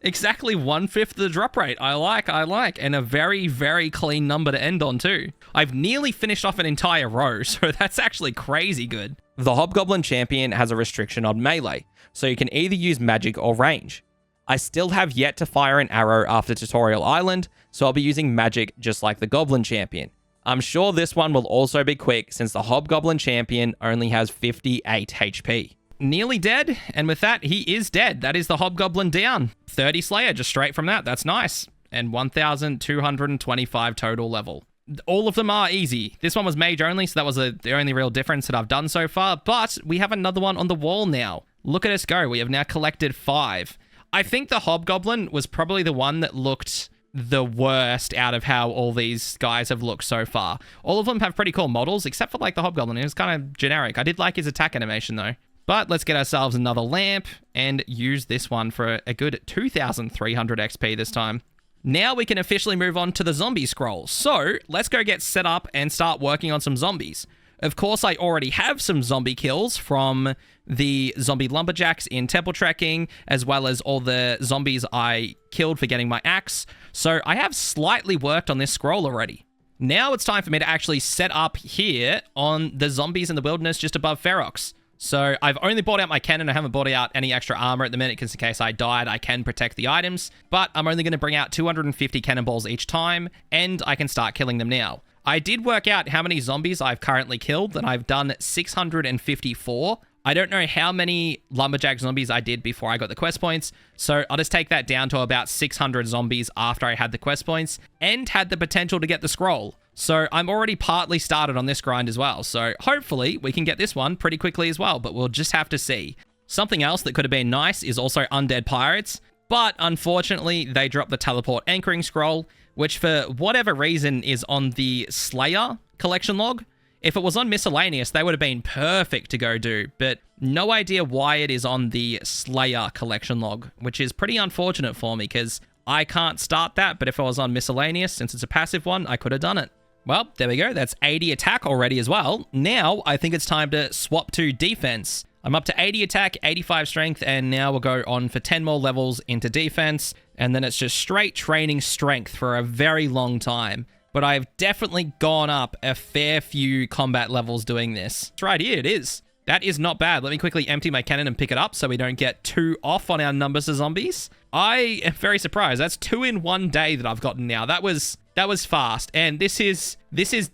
Exactly 1/5 the drop rate. I like. And a very, very clean number to end on, too. I've nearly finished off an entire row, so that's actually crazy good. The Hobgoblin champion has a restriction on melee, so you can either use magic or range. I still have yet to fire an arrow after Tutorial Island, so I'll be using magic just like the Goblin champion. I'm sure this one will also be quick since the Hobgoblin champion only has 58 HP. Nearly dead, and with that, he is dead. That is the Hobgoblin down. 30 Slayer just straight from that. That's nice. And 1,225 total level. All of them are easy. This one was mage only, so that was the only real difference that I've done so far. But we have another one on the wall now. Look at us go. We have now collected 5. I think the Hobgoblin was probably the one that looked the worst out of how all these guys have looked so far. All of them have pretty cool models, except for like the Hobgoblin. It was kind of generic. I did like his attack animation though. But let's get ourselves another lamp and use this one for a good 2,300 XP this time. Now we can officially move on to the zombie scroll. So let's go get set up and start working on some zombies. Of course, I already have some zombie kills from the zombie lumberjacks in temple trekking, as well as all the zombies I killed for getting my axe. So I have slightly worked on this scroll already. Now it's time for me to actually set up here on the zombies in the wilderness just above Ferox. So I've only bought out my cannon. I haven't bought out any extra armor at the minute because in case I died, I can protect the items. But I'm only going to bring out 250 cannonballs each time, and I can start killing them now. I did work out how many zombies I've currently killed, and I've done 654. I don't know how many lumberjack zombies I did before I got the quest points, so I'll just take that down to about 600 zombies after I had the quest points and had the potential to get the scroll. So I'm already partly started on this grind as well, so hopefully we can get this one pretty quickly as well, but we'll just have to see. Something else that could have been nice is also undead pirates, but unfortunately they dropped the teleport anchoring scroll, which for whatever reason is on the Slayer collection log. If it was on miscellaneous, they would have been perfect to go do, but no idea why it is on the Slayer collection log, which is pretty unfortunate for me because I can't start that, but if I was on miscellaneous, since it's a passive one, I could have done it. Well, there we go. That's 80 attack already as well. Now, I think it's time to swap to defense. I'm up to 80 attack, 85 strength, and now we'll go on for 10 more levels into defense, and then it's just straight training strength for a very long time. But I've definitely gone up a fair few combat levels doing this. It's right here, it is. That is not bad. Let me quickly empty my cannon and pick it up so we don't get too off on our numbers of zombies. I am very surprised. That's 2 in 1 day that I've gotten now. That was That was fast. And this is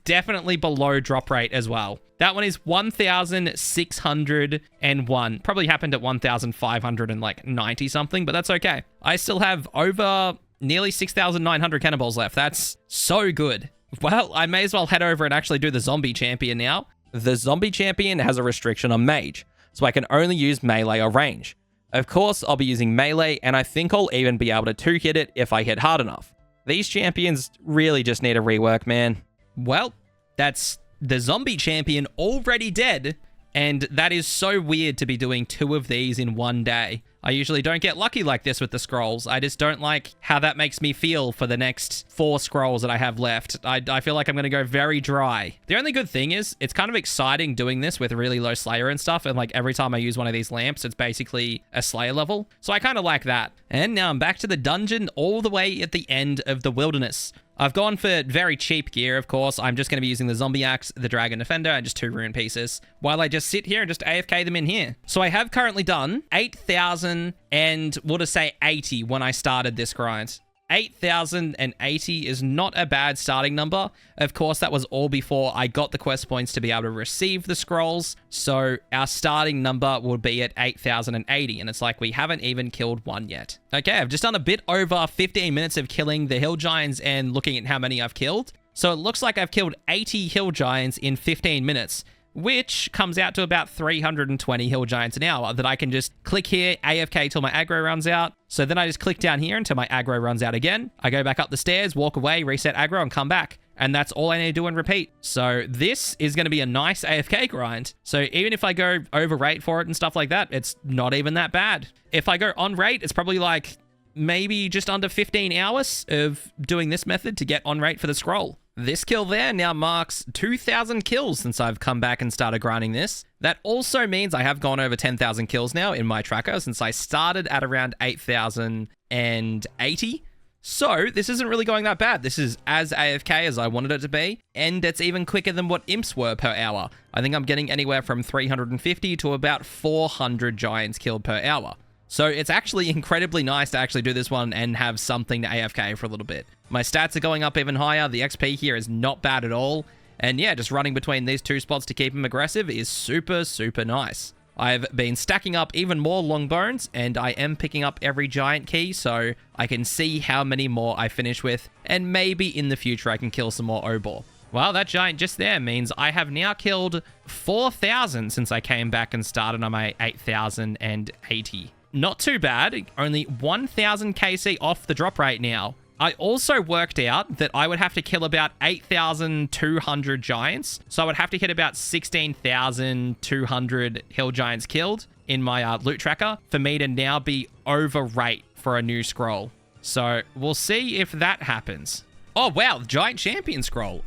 definitely below drop rate as well. That one is 1,601. Probably happened at 1,590 something, but that's okay. I still have over nearly 6,900 cannonballs left. That's so good. Well, I may as well head over and actually do the zombie champion now. The zombie champion has a restriction on mage, so I can only use melee or range. Of course, I'll be using melee, and I think I'll even be able to two-hit it if I hit hard enough. These champions really just need a rework, man. Well, that's the zombie champion already dead, and that is so weird to be doing 2 of these in one day. I usually don't get lucky like this with the scrolls. I just don't like how that makes me feel for the next 4 scrolls that I have left. I feel like I'm going to go very dry. The only good thing is it's kind of exciting doing this with really low Slayer and stuff. And like every time I use one of these lamps, it's basically a Slayer level. So I kind of like that. And now I'm back to the dungeon all the way at the end of the wilderness. I've gone for very cheap gear, of course. I'm just going to be using the zombie axe, the dragon defender, and just 2 rune pieces, while I just sit here and just AFK them in here. So I have currently done 8,000 and we'll just say 80 when I started this grind. 8,080 is not a bad starting number. Of course, that was all before I got the quest points to be able to receive the scrolls. So our starting number would be at 8,080. And it's like we haven't even killed one yet. Okay, I've just done a bit over 15 minutes of killing the hill giants and looking at how many I've killed. So it looks like I've killed 80 hill giants in 15 minutes. Which comes out to about 320 hill giants an hour that I can just click here, AFK till my aggro runs out. So then I just click down here until my aggro runs out again. I go back up the stairs, walk away, reset aggro, and come back. And that's all I need to do and repeat. So this is going to be a nice AFK grind. So even if I go over rate for it and stuff like that, it's not even that bad. If I go on rate, it's probably like maybe just under 15 hours of doing this method to get on rate for the scroll. This kill there now marks 2,000 kills since I've come back and started grinding this. That also means I have gone over 10,000 kills now in my tracker since I started at around 8,080. So this isn't really going that bad. This is as AFK as I wanted it to be, and it's even quicker than what imps were per hour. I think I'm getting anywhere from 350 to about 400 giants killed per hour. So it's actually incredibly nice to actually do this one and have something to AFK for a little bit. My stats are going up even higher. The XP here is not bad at all. And yeah, just running between these 2 spots to keep him aggressive is super, super nice. I've been stacking up even more long bones, and I am picking up every giant key, so I can see how many more I finish with, and maybe in the future I can kill some more Obor. Well, that giant just there means I have now killed 4,000 since I came back and started on my 8,080. Not too bad, only 1,000 KC off the drop rate now. I also worked out that I would have to kill about 8,200 giants. So I would have to hit about 16,200 hill giants killed in my loot tracker for me to now be over rate for a new scroll. So we'll see if that happens. Oh, wow, Giant Champion Scroll.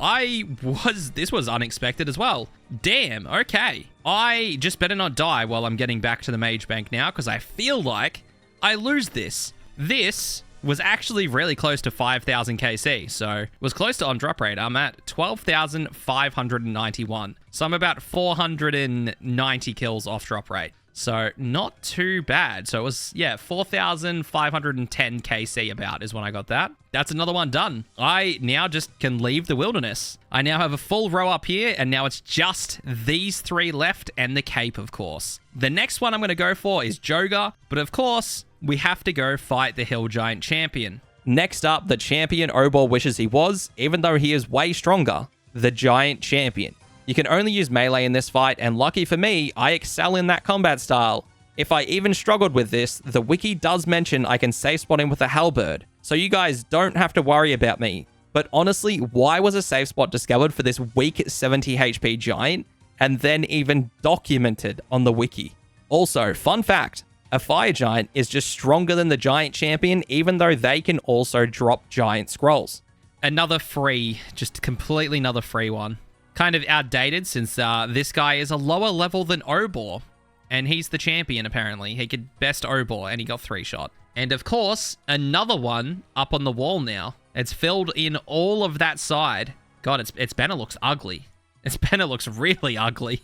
This was unexpected as well. Damn, okay. I just better not die while I'm getting back to the Mage Bank now, because I feel like I lose this. This was actually really close to 5,000 KC, so it was close to on drop rate. I'm at 12,591. So I'm about 490 kills off drop rate. So not too bad. So it was, yeah, 4,510 KC about is when I got that. That's another one done. I now just can leave the wilderness. I now have a full row up here, and now it's just these 3 left and the cape, of course. The next one I'm going to go for is Joger, but of course, we have to go fight the Hill Giant Champion. Next up, the champion Obor wishes he was, even though he is way stronger, the Giant Champion. You can only use melee in this fight, and lucky for me, I excel in that combat style. If I even struggled with this, the wiki does mention I can safe spot him with a halberd, so you guys don't have to worry about me. But honestly, why was a safe spot discovered for this weak 70 HP giant, and then even documented on the wiki? Also, fun fact, a fire giant is just stronger than the giant champion, even though they can also drop giant scrolls. Another free, just completely another free one. Kind of outdated since this guy is a lower level than Obor. And he's the champion, apparently. He could best Obor, and he got 3-shot. And of course, another one up on the wall now. It's filled in all of that side. God, its banner looks ugly. Its banner looks really ugly.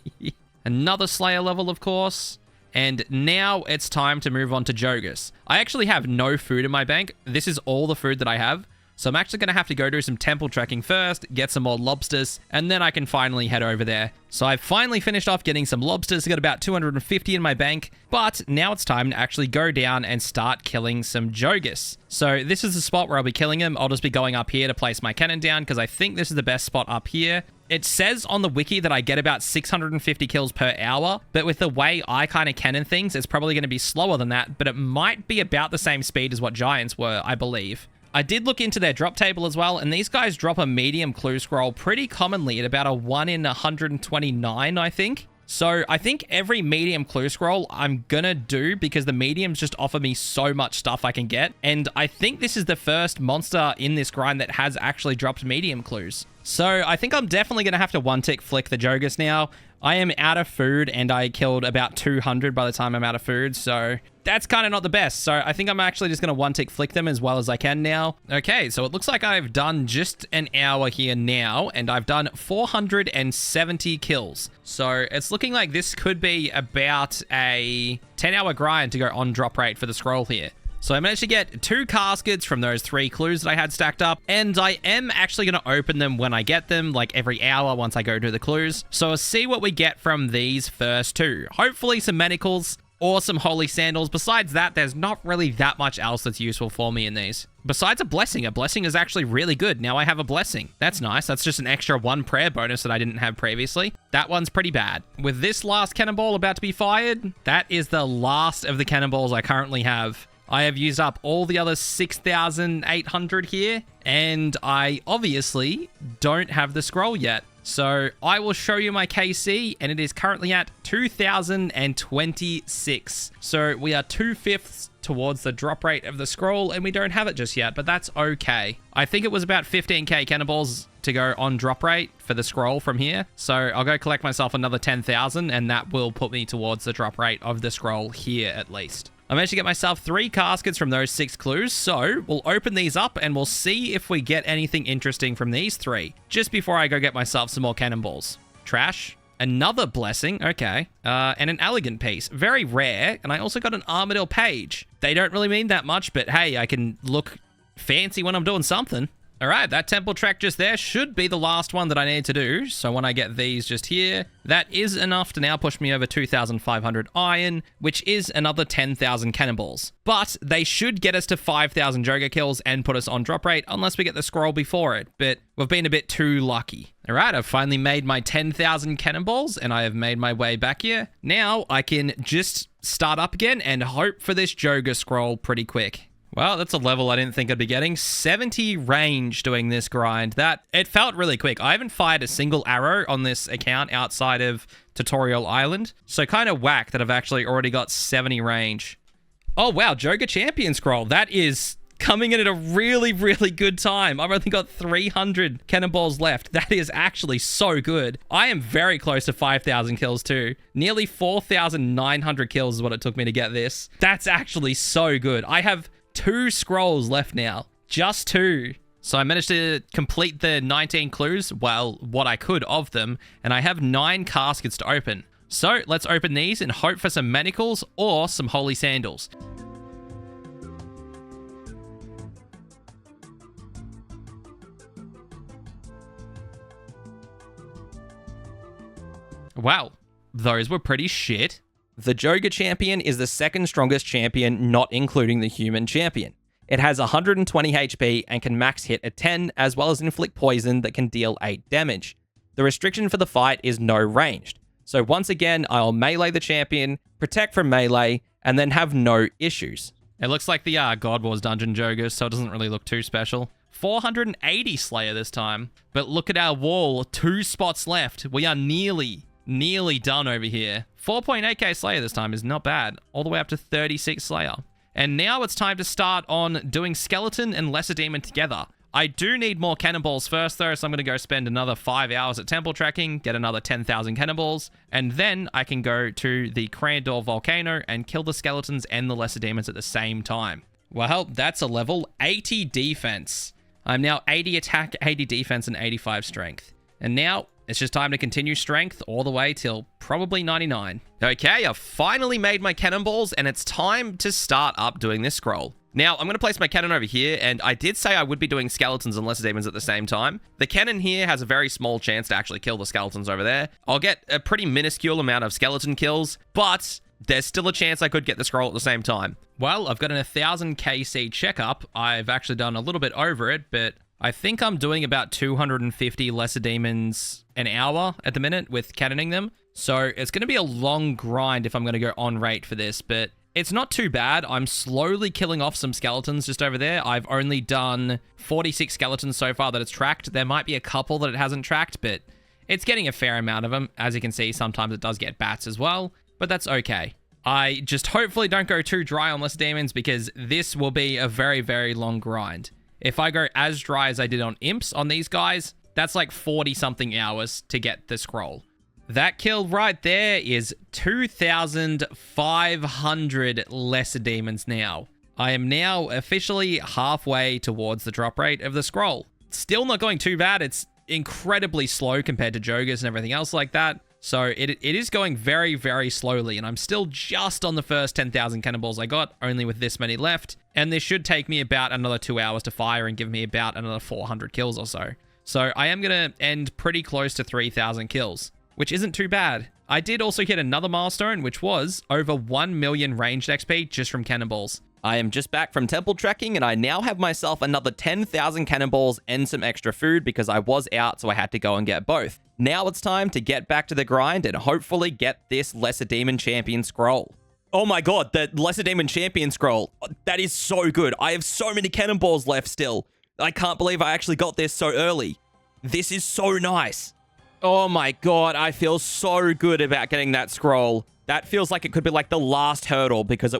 Another Slayer level, of course. And now it's time to move on to Jogers. I actually have no food in my bank. This is all the food that I have. So I'm actually going to have to go do some temple trekking first, get some more lobsters, and then I can finally head over there. So I've finally finished off getting some lobsters. I got about 250 in my bank, but now it's time to actually go down and start killing some Jogers. So this is the spot where I'll be killing them. I'll just be going up here to place my cannon down because I think this is the best spot up here. It says on the wiki that I get about 650 kills per hour, but with the way I kind of cannon things, it's probably going to be slower than that, but it might be about the same speed as what giants were, I believe. I did look into their drop table as well, and these guys drop a medium clue scroll pretty commonly at about a 1 in 129, I think. So I think every medium clue scroll I'm gonna do because the mediums just offer me so much stuff I can get. And I think this is the first monster in this grind that has actually dropped medium clues. So I think I'm definitely gonna have to one-tick flick the Jogers now. I am out of food and I killed about 200 by the time I'm out of food. So that's kind of not the best. So I think I'm actually just going to one-tick flick them as well as I can now. Okay, so it looks like I've done just an hour here now, and I've done 470 kills. So it's looking like this could be about a 10-hour grind to go on drop rate for the scroll here. So I managed to get 2 caskets from those 3 clues that I had stacked up, and I am actually going to open them when I get them, like every hour once I go to the clues. So I'll see what we get from these first 2. Hopefully some manacles or some holy sandals. Besides that, there's not really that much else that's useful for me in these. Besides a blessing is actually really good. Now I have a blessing. That's nice. That's just an extra 1 prayer bonus that I didn't have previously. That one's pretty bad. With this last cannonball about to be fired, that is the last of the cannonballs I currently have. I have used up all the other 6,800 here, and I obviously don't have the scroll yet. So I will show you my KC, and it is currently at 2,026. So we are 2/5 towards the drop rate of the scroll, and we don't have it just yet, but that's okay. I think it was about 15k cannonballs to go on drop rate for the scroll from here. So I'll go collect myself another 10,000, and that will put me towards the drop rate of the scroll here at least. I managed to get myself 3 caskets from those 6 clues, so we'll open these up and we'll see if we get anything interesting from these 3, just before I go get myself some more cannonballs. Trash. Another blessing, okay, and an elegant piece. Very rare, and I also got an Armadillo page. They don't really mean that much, but hey, I can look fancy when I'm doing something. All right, that temple track just there should be the last one that I need to do. So when I get these just here, that is enough to now push me over 2,500 iron, which is another 10,000 cannonballs. But they should get us to 5,000 Joger kills and put us on drop rate unless we get the scroll before it. But we've been a bit too lucky. All right, I've finally made my 10,000 cannonballs and I have made my way back here. Now I can just start up again and hope for this Joger scroll pretty quick. Well, that's a level I didn't think I'd be getting. 70 range doing this grind. It felt really quick. I haven't fired a single arrow on this account outside of Tutorial Island. So kind of whack that I've actually already got 70 range. Oh, wow. Joger Champion Scroll. That is coming in at a really, really good time. I've only got 300 cannonballs left. That is actually so good. I am very close to 5,000 kills too. Nearly 4,900 kills is what it took me to get this. That's actually so good. I have 2 scrolls left now. Just 2. So I managed to complete the 19 clues, well, what I could of them, and I have 9 caskets to open. So let's open these and hope for some manacles or some holy sandals. Wow, those were pretty shit. The Joger champion is the second strongest champion, not including the human champion. It has 120 HP and can max hit at 10, as well as inflict poison that can deal 8 damage. The restriction for the fight is no ranged. So once again, I'll melee the champion, protect from melee, and then have no issues. It looks like the God Wars dungeon Joger, so it doesn't really look too special. 480 Slayer this time. But look at our wall, 2 spots left. We are nearly done over here. 4.8k Slayer this time is not bad. All the way up to 36 Slayer. And now it's time to start on doing Skeleton and Lesser Demon together. I do need more cannonballs first though, so I'm going to go spend another 5 hours at temple tracking, get another 10,000 cannonballs, and then I can go to the Crandor Volcano and kill the skeletons and the Lesser Demons at the same time. Well, that's a level 80 defense. I'm now 80 attack, 80 defense, and 85 strength. And now it's just time to continue strength all the way till probably 99. Okay, I've finally made my cannonballs and it's time to start up doing this scroll. Now, I'm going to place my cannon over here, and I did say I would be doing skeletons and lesser demons at the same time. The cannon here has a very small chance to actually kill the skeletons over there. I'll get a pretty minuscule amount of skeleton kills, but there's still a chance I could get the scroll at the same time. Well, I've got an 1000 KC checkup. I've actually done a little bit over it, but I think I'm doing about 250 lesser demons an hour at the minute with cannoning them. So it's going to be a long grind if I'm going to go on rate for this, but it's not too bad. I'm slowly killing off some skeletons just over there. I've only done 46 skeletons so far that it's tracked. There might be a couple that it hasn't tracked, but it's getting a fair amount of them. As you can see, sometimes it does get bats as well, but that's okay. I just hopefully don't go too dry on lesser demons because this will be a very, very long grind. If I go as dry as I did on imps on these guys, that's like 40 something hours to get the scroll. That kill right there is 2,500 lesser demons now. I am now officially halfway towards the drop rate of the scroll. Still not going too bad. It's incredibly slow compared to Jogers and everything else like that. So it is going very, very slowly, and I'm still just on the first 10,000 cannonballs I got, only with this many left. And this should take me about another 2 hours to fire and give me about another 400 kills or so. So I am going to end pretty close to 3,000 kills, which isn't too bad. I did also hit another milestone, which was over 1 million ranged XP just from cannonballs. I am just back from temple trekking, and I now have myself another 10,000 cannonballs and some extra food because I was out, so I had to go and get both. Now it's time to get back to the grind and hopefully get this Lesser Demon Champion Scroll. Oh my god, the Lesser Demon Champion Scroll. That is so good. I have so many cannonballs left still. I can't believe I actually got this so early. This is so nice. Oh my god, I feel so good about getting that scroll. That feels like it could be like the last hurdle because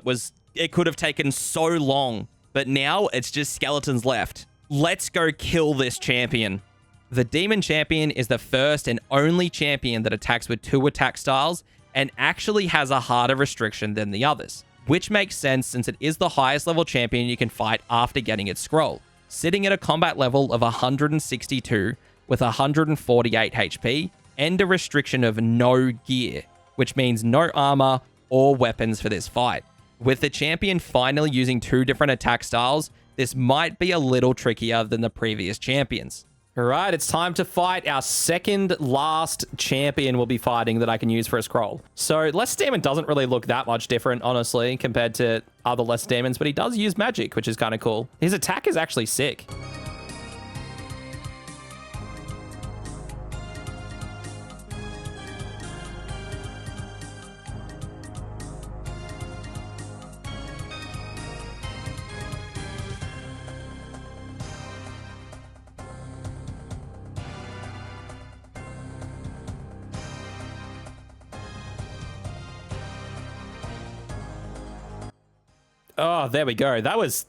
it could have taken so long. But now it's just skeletons left. Let's go kill this champion. The Demon Champion is the first and only champion that attacks with 2 attack styles and actually has a harder restriction than the others, which makes sense since it is the highest level champion you can fight after getting its scroll, sitting at a combat level of 162 with 148 HP and a restriction of no gear, which means no armor or weapons for this fight. With the champion finally using 2 different attack styles, this might be a little trickier than the previous champions. All right, it's time to fight our second last champion we'll be fighting that I can use for a scroll. So Lesser Demon doesn't really look that much different, honestly, compared to other Lesser Demons, but he does use magic, which is kind of cool. His attack is actually sick. Oh, there we go. That was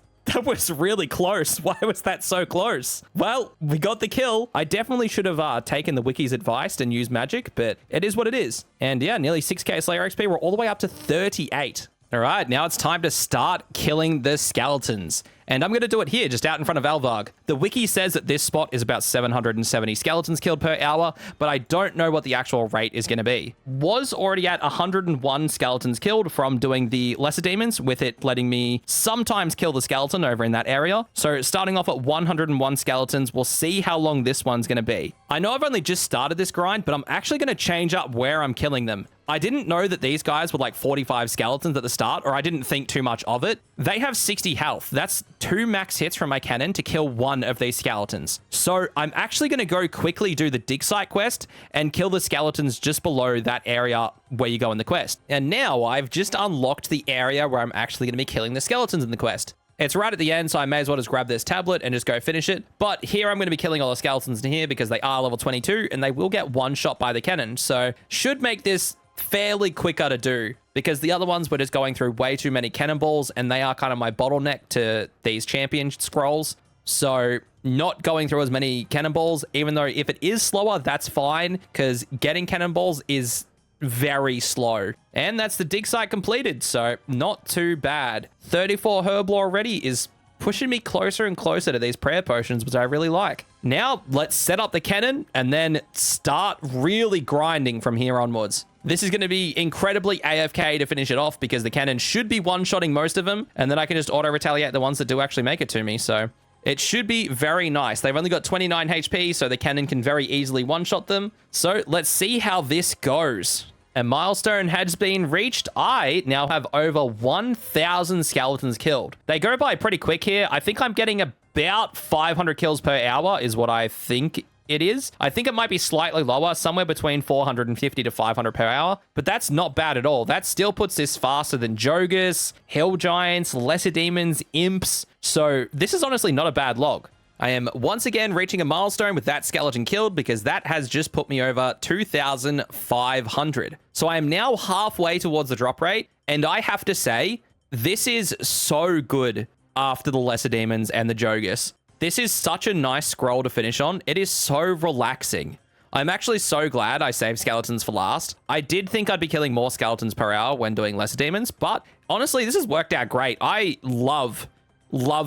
really close. Why was that so close? Well, we got the kill. I definitely should have taken the wiki's advice and used magic, but it is what it is. And yeah, nearly 6k Slayer XP. We're all the way up to 38. All right, now it's time to start killing the skeletons. And I'm going to do it here, just out in front of Alvarg. The wiki says that this spot is about 770 skeletons killed per hour, but I don't know what the actual rate is going to be. Was already at 101 skeletons killed from doing the lesser demons, with it letting me sometimes kill the skeleton over in that area. So starting off at 101 skeletons, we'll see how long this one's going to be. I know I've only just started this grind, but I'm actually going to change up where I'm killing them. I didn't know that these guys were like 45 skeletons at the start, or I didn't think too much of it. They have 60 health. That's 2 max hits from my cannon to kill 1 of these skeletons. So I'm actually going to go quickly do the dig site quest and kill the skeletons just below that area where you go in the quest. And now I've just unlocked the area where I'm actually going to be killing the skeletons in the quest. It's right at the end, so I may as well just grab this tablet and just go finish it. But here I'm going to be killing all the skeletons in here because they are level 22 and they will get one shot by the cannon. So should make this fairly quicker to do because the other ones were just going through way too many cannonballs and they are kind of my bottleneck to these champion scrolls. So not going through as many cannonballs, even though if it is slower, that's fine because getting cannonballs is very slow. And that's the dig site completed, so not too bad. 34 Herblore already is pushing me closer and closer to these prayer potions, which I really like. Now, let's set up the cannon and then start really grinding from here onwards. This is going to be incredibly AFK to finish it off because the cannon should be one-shotting most of them, and then I can just auto-retaliate the ones that do actually make it to me, so it should be very nice. They've only got 29 HP, so the cannon can very easily one-shot them. So let's see how this goes. A milestone has been reached. I now have over 1,000 skeletons killed. They go by pretty quick here. I think I'm getting about 500 kills per hour is what I think it is. I think it might be slightly lower, somewhere between 450 to 500 per hour, but that's not bad at all. That still puts this faster than Jogers, Hill Giants, Lesser Demons, Imps. So this is honestly not a bad log. I am once again reaching a milestone with that skeleton killed because that has just put me over 2,500. So I am now halfway towards the drop rate, and I have to say, this is so good after the Lesser Demons and the Jogers. This is such a nice scroll to finish on. It is so relaxing. I'm actually so glad I saved skeletons for last. I did think I'd be killing more skeletons per hour when doing Lesser Demons, but honestly, this has worked out great. I love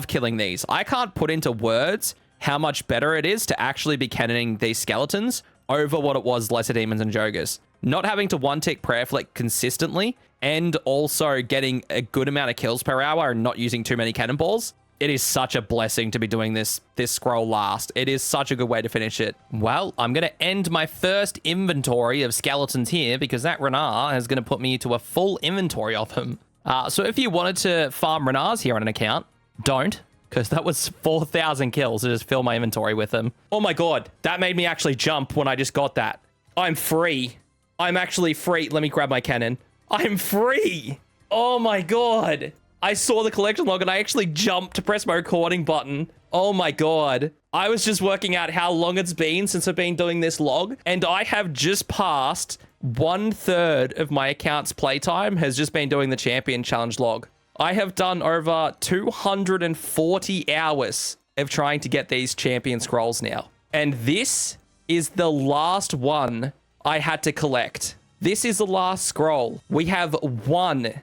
killing these. I can't put into words how much better it is to actually be cannoning these skeletons over what it was Lesser Demons and Jogers. Not having to one-tick prayer flick consistently and also getting a good amount of kills per hour and not using too many cannonballs. It is such a blessing to be doing this scroll last. It is such a good way to finish it. Well, I'm going to end my first inventory of skeletons here because that Renar is going to put me to a full inventory of them. So if you wanted to farm Renars here on an account, don't, because that was 4,000 kills to just fill my inventory with them. Oh my god, that made me actually jump when I just got that. I'm free. I'm actually free. Let me grab my cannon. I'm free. Oh my god. I saw the collection log and I actually jumped to press my recording button. Oh my god. I was just working out how long it's been since I've been doing this log, and I have just passed 1/3 of my account's playtime has just been doing the champion challenge log. I have done over 240 hours of trying to get these champion scrolls now. And this is the last one I had to collect. This is the last scroll. We have one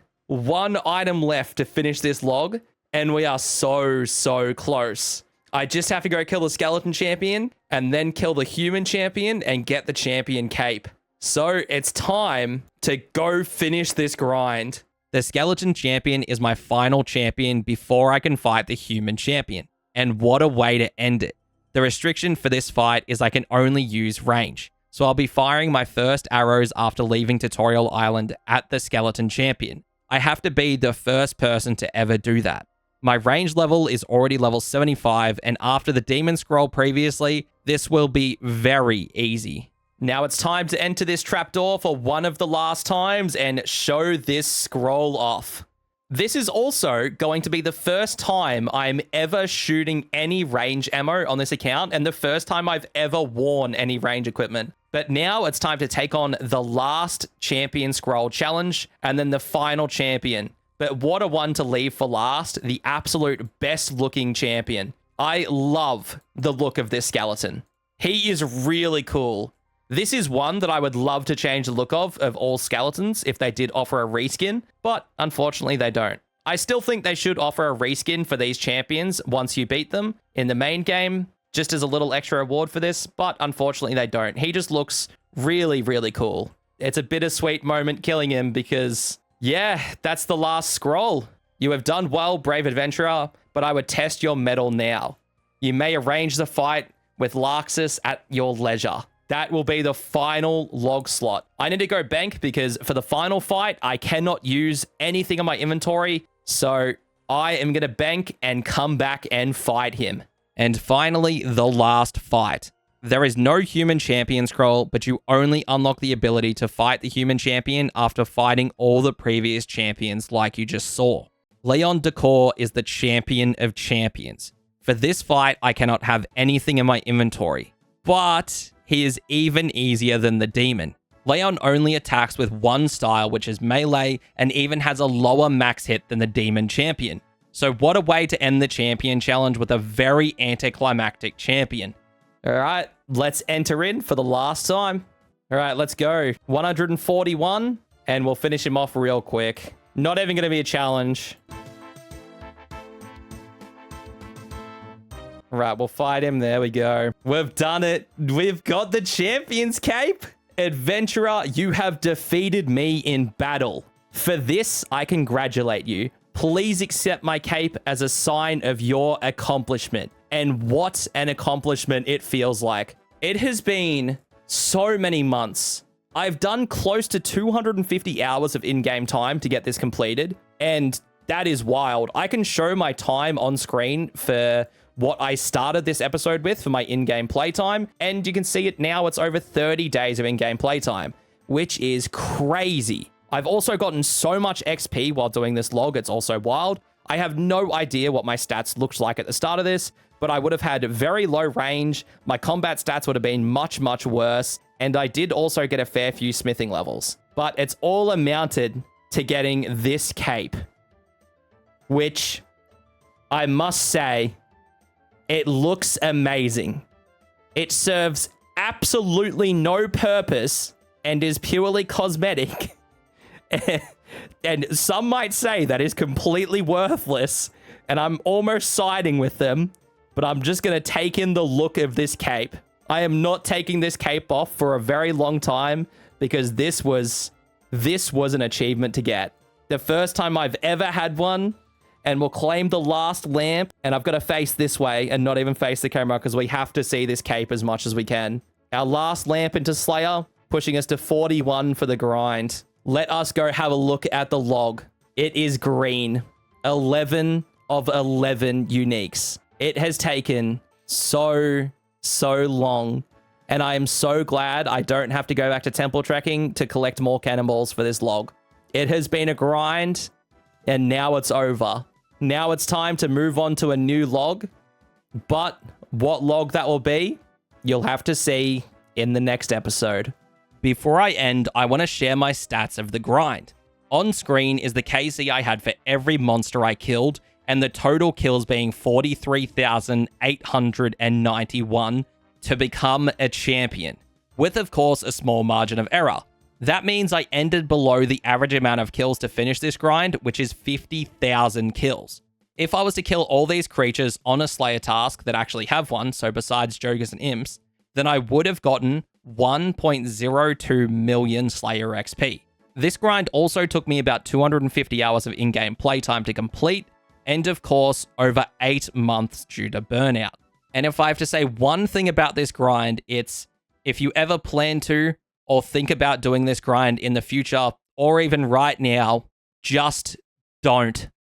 item left to finish this log, and we are so close. I just have to go kill the skeleton champion and then kill the human champion and get the champion cape. So it's time to go finish this grind. The skeleton champion is my final champion before I can fight the human champion. And what a way to end it. The restriction for this fight is I can only use range. So I'll be firing my first arrows after leaving Tutorial Island at the skeleton champion. I have to be the first person to ever do that. My range level is already level 75, and after the demon scroll previously, this will be very easy. Now it's time to enter this trapdoor for one of the last times and show this scroll off. This is also going to be the first time I'm ever shooting any range ammo on this account, and the first time I've ever worn any range equipment. But now it's time to take on the last champion scroll challenge and then the final champion. But what a one to leave for last, the absolute best looking champion. I love the look of this skeleton. He is really cool. This is one that I would love to change the look of all skeletons if they did offer a reskin, but unfortunately they don't. I still think they should offer a reskin for these champions once you beat them in the main game, just as a little extra reward for this, but unfortunately they don't. He just looks really cool. It's a bittersweet moment killing him because, yeah, that's the last scroll. You have done well, brave adventurer, but I would test your mettle now. You may arrange the fight with Larxus at your leisure. That will be the final log slot. I need to go bank because for the final fight, I cannot use anything in my inventory. So I am going to bank and come back and fight him. And finally, the last fight. There is no human champion scroll, but you only unlock the ability to fight the human champion after fighting all the previous champions like you just saw. Leon Decor is the champion of champions. For this fight, I cannot have anything in my inventory, but he is even easier than the demon. Leon only attacks with one style, which is melee, and even has a lower max hit than the demon champion. So what a way to end the champion challenge with a very anticlimactic champion. All right, let's enter in for the last time. All right, let's go. 141, and we'll finish him off real quick. Not even going to be a challenge. Right, we'll fight him. There we go. We've done it. We've got the champion's cape. Adventurer, you have defeated me in battle. For this, I congratulate you. Please accept my cape as a sign of your accomplishment. And what an accomplishment it feels like. It has been so many months. I've done close to 250 hours of in-game time to get this completed, and that is wild. I can show my time on screen for what I started this episode with for my in-game playtime, and you can see it now. It's over 30 days of in-game playtime, which is crazy. I've also gotten so much XP while doing this log. It's also wild. I have no idea what my stats looked like at the start of this, but I would have had very low range. My combat stats would have been much, much worse. And I did also get a fair few smithing levels. But it's all amounted to getting this cape, which I must say, it looks amazing. It serves absolutely no purpose and is purely cosmetic. And some might say that is completely worthless, and I'm almost siding with them, but I'm just going to take in the look of this cape. I am not taking this cape off for a very long time because this was an achievement to get. The first time I've ever had one, and we'll claim the last lamp, and I've got to face this way and not even face the camera because we have to see this cape as much as we can. Our last lamp into Slayer, pushing us to 41 for the grind. Let us go have a look at the log. It is green. 11 of 11 uniques. It has taken so long, and I am so glad I don't have to go back to temple trekking to collect more cannonballs for this log. It has been a grind, and now it's over. Now it's time to move on to a new log, but what log that will be, you'll have to see in the next episode. Before I end, I want to share my stats of the grind. On screen is the KC I had for every monster I killed, and the total kills being 43,891 to become a champion, with of course a small margin of error. That means I ended below the average amount of kills to finish this grind, which is 50,000 kills. If I was to kill all these creatures on a Slayer task that actually have one, so besides Jogers and Imps, then I would have gotten 1.02 million Slayer XP. This grind also took me about 250 hours of in-game playtime to complete, and of course, over 8 months due to burnout. And if I have to say one thing about this grind, it's if you ever plan to or think about doing this grind in the future or even right now, just don't.